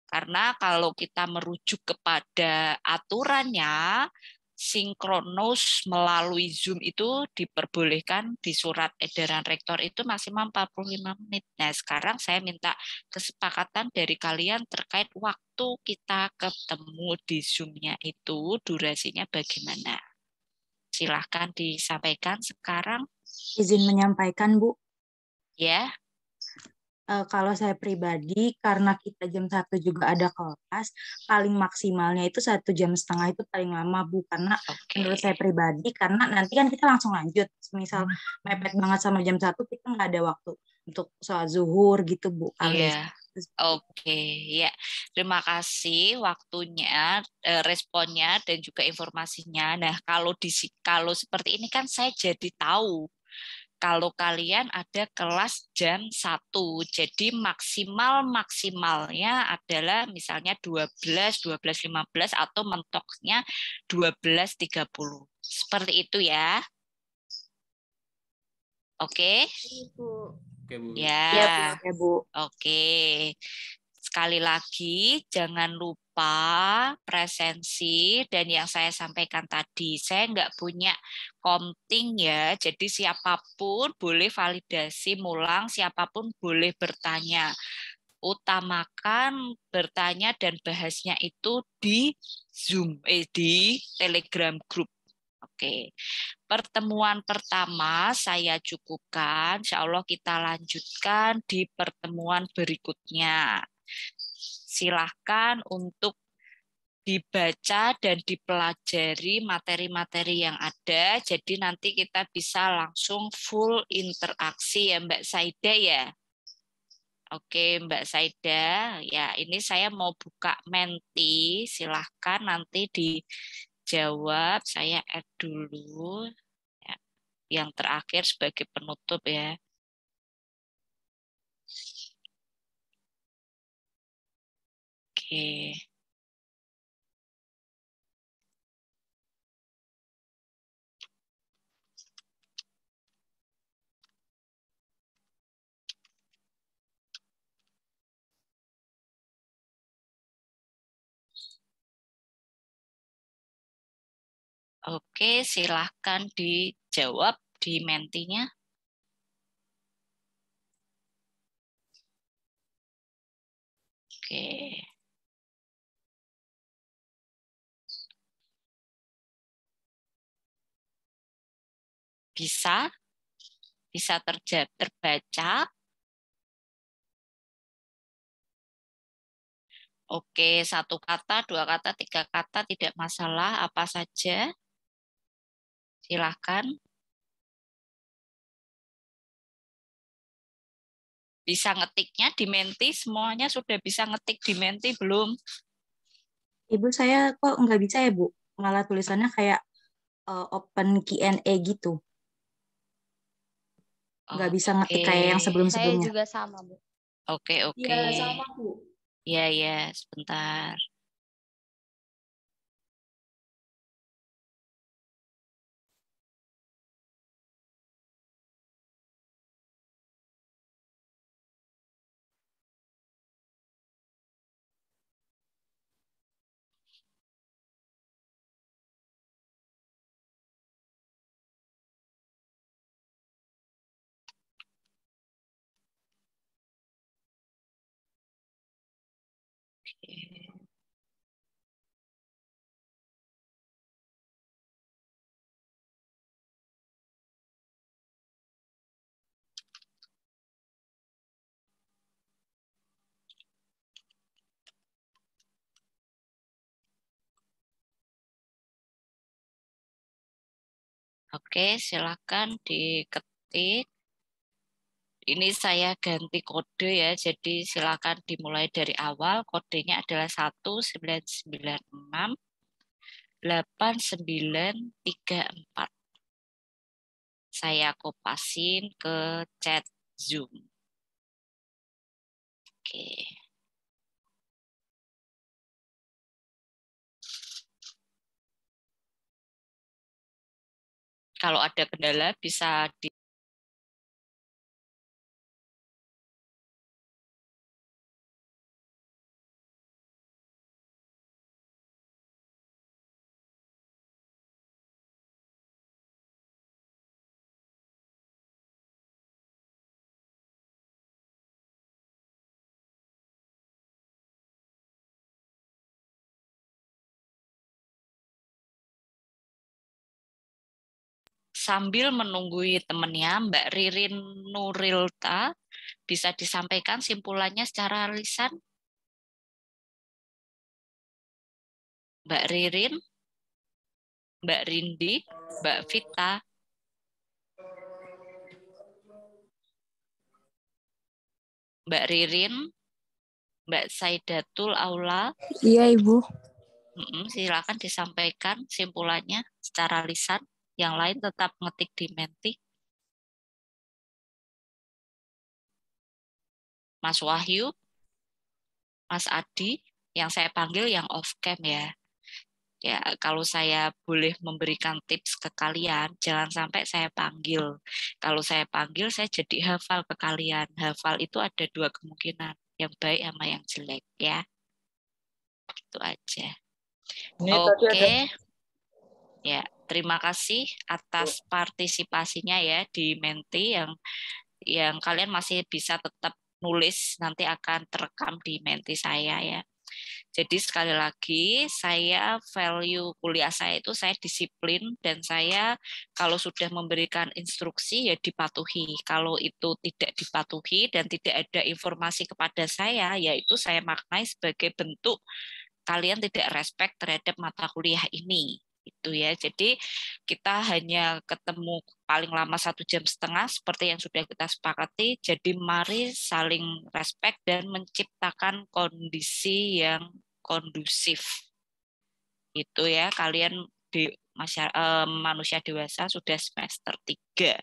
Karena kalau kita merujuk kepada aturannya, sinkronus melalui Zoom itu diperbolehkan di surat edaran rektor itu maksimal 45 menit. Nah, sekarang saya minta kesepakatan dari kalian terkait waktu kita ketemu di Zoom-nya itu durasinya bagaimana. Silahkan disampaikan sekarang. Izin menyampaikan, Bu. Ya. Kalau saya pribadi, karena kita jam 1 juga ada kelas, paling maksimalnya itu 1,5 jam itu paling lama, Bu. Karena menurut saya pribadi, karena nanti kan kita langsung lanjut. Misal mepet banget sama jam 1, kita nggak ada waktu untuk sholat zuhur gitu, Bu. Iya. Oke, ya. Terima kasih waktunya, responnya dan juga informasinya. Nah, kalau seperti ini kan saya jadi tahu kalau kalian ada kelas jam 1. Jadi maksimalnya adalah misalnya 12, 12.15 atau mentoknya 12.30. Seperti itu ya. Oke? Oke, Bu. Ya. Ya, Bu. Oke. Sekali lagi, jangan lupa presensi dan yang saya sampaikan tadi. Saya nggak punya konting ya, jadi siapapun boleh validasi mulang, siapapun boleh bertanya. Utamakan bertanya dan bahasnya itu di Zoom, di Telegram Group. Oke, pertemuan pertama saya cukupkan. Insya Allah kita lanjutkan di pertemuan berikutnya. Silahkan untuk dibaca dan dipelajari materi-materi yang ada. Jadi nanti kita bisa langsung full interaksi ya Mbak Saida ya. Oke Mbak Saida, ya ini saya mau buka Menti. Silahkan nanti dijawab. Saya add dulu. Ya, yang terakhir sebagai penutup ya. Oke. Oke, silahkan dijawab di mentinya. Oke. Bisa terbaca. Oke, 1 kata, 2 kata, 3 kata, tidak masalah, apa saja. Silahkan. Bisa ngetiknya di Menti, semuanya sudah bisa ngetik di Menti belum? Ibu, saya kok nggak bisa ya, Bu? Malah tulisannya kayak open Q&A gitu. Nggak bisa ngetik kayak yang sebelum-sebelumnya. Saya juga sama, Bu. Oke. Iya, sama, Bu. Iya, sebentar. Oke, silakan diketik. Ini saya ganti kode ya, jadi silakan dimulai dari awal. Kodenya adalah 19968934. Saya kopasin ke chat Zoom. Oke. Kalau ada kendala bisa di sambil menunggui temannya, Mbak Ririn Nurilta, bisa disampaikan simpulannya secara lisan? Mbak Ririn, Mbak Rindi, Mbak Vita. Mbak Ririn, Mbak Saidatul Aula. Iya, Ibu. Silakan disampaikan simpulannya secara lisan. Yang lain tetap ngetik di Menti. Mas Wahyu, Mas Adi, yang saya panggil yang off cam ya. Ya, kalau saya boleh memberikan tips ke kalian, jangan sampai saya panggil. Kalau saya panggil, saya jadi hafal ke kalian. Hafal itu ada dua kemungkinan, yang baik sama yang jelek ya. Itu aja. Oke. Ya, terima kasih atas partisipasinya ya di Menti yang kalian masih bisa tetap nulis, nanti akan terekam di Menti saya ya. Jadi sekali lagi, saya value kuliah saya itu saya disiplin dan saya kalau sudah memberikan instruksi ya dipatuhi. Kalau itu tidak dipatuhi dan tidak ada informasi kepada saya, yaitu saya maknai sebagai bentuk kalian tidak respect terhadap mata kuliah ini. Itu ya. Jadi kita hanya ketemu paling lama 1,5 jam seperti yang sudah kita sepakati. Jadi mari saling respect dan menciptakan kondisi yang kondusif. Itu ya, kalian di manusia dewasa sudah semester 3.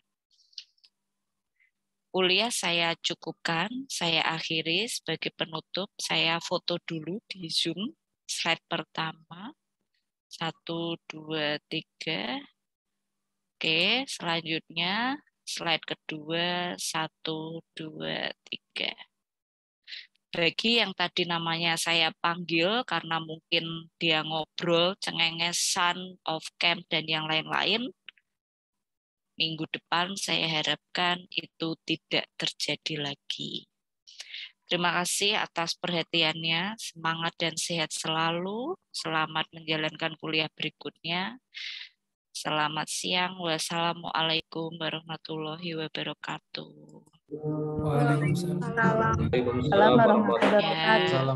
Kuliah saya cukupkan, saya akhiri sebagai penutup. Saya foto dulu di Zoom slide pertama. 1, 2, 3. Oke, selanjutnya slide kedua 1, 2, 3. Bagi yang tadi namanya saya panggil karena mungkin dia ngobrol, cengengesan, off cam, dan yang lain-lain, minggu depan saya harapkan itu tidak terjadi lagi. Terima kasih atas perhatiannya, semangat dan sehat selalu, selamat menjalankan kuliah berikutnya. Selamat siang, wassalamualaikum warahmatullahi wabarakatuh. Waalaikumsalam. Waalaikumsalam warahmatullahi wabarakatuh. Ya.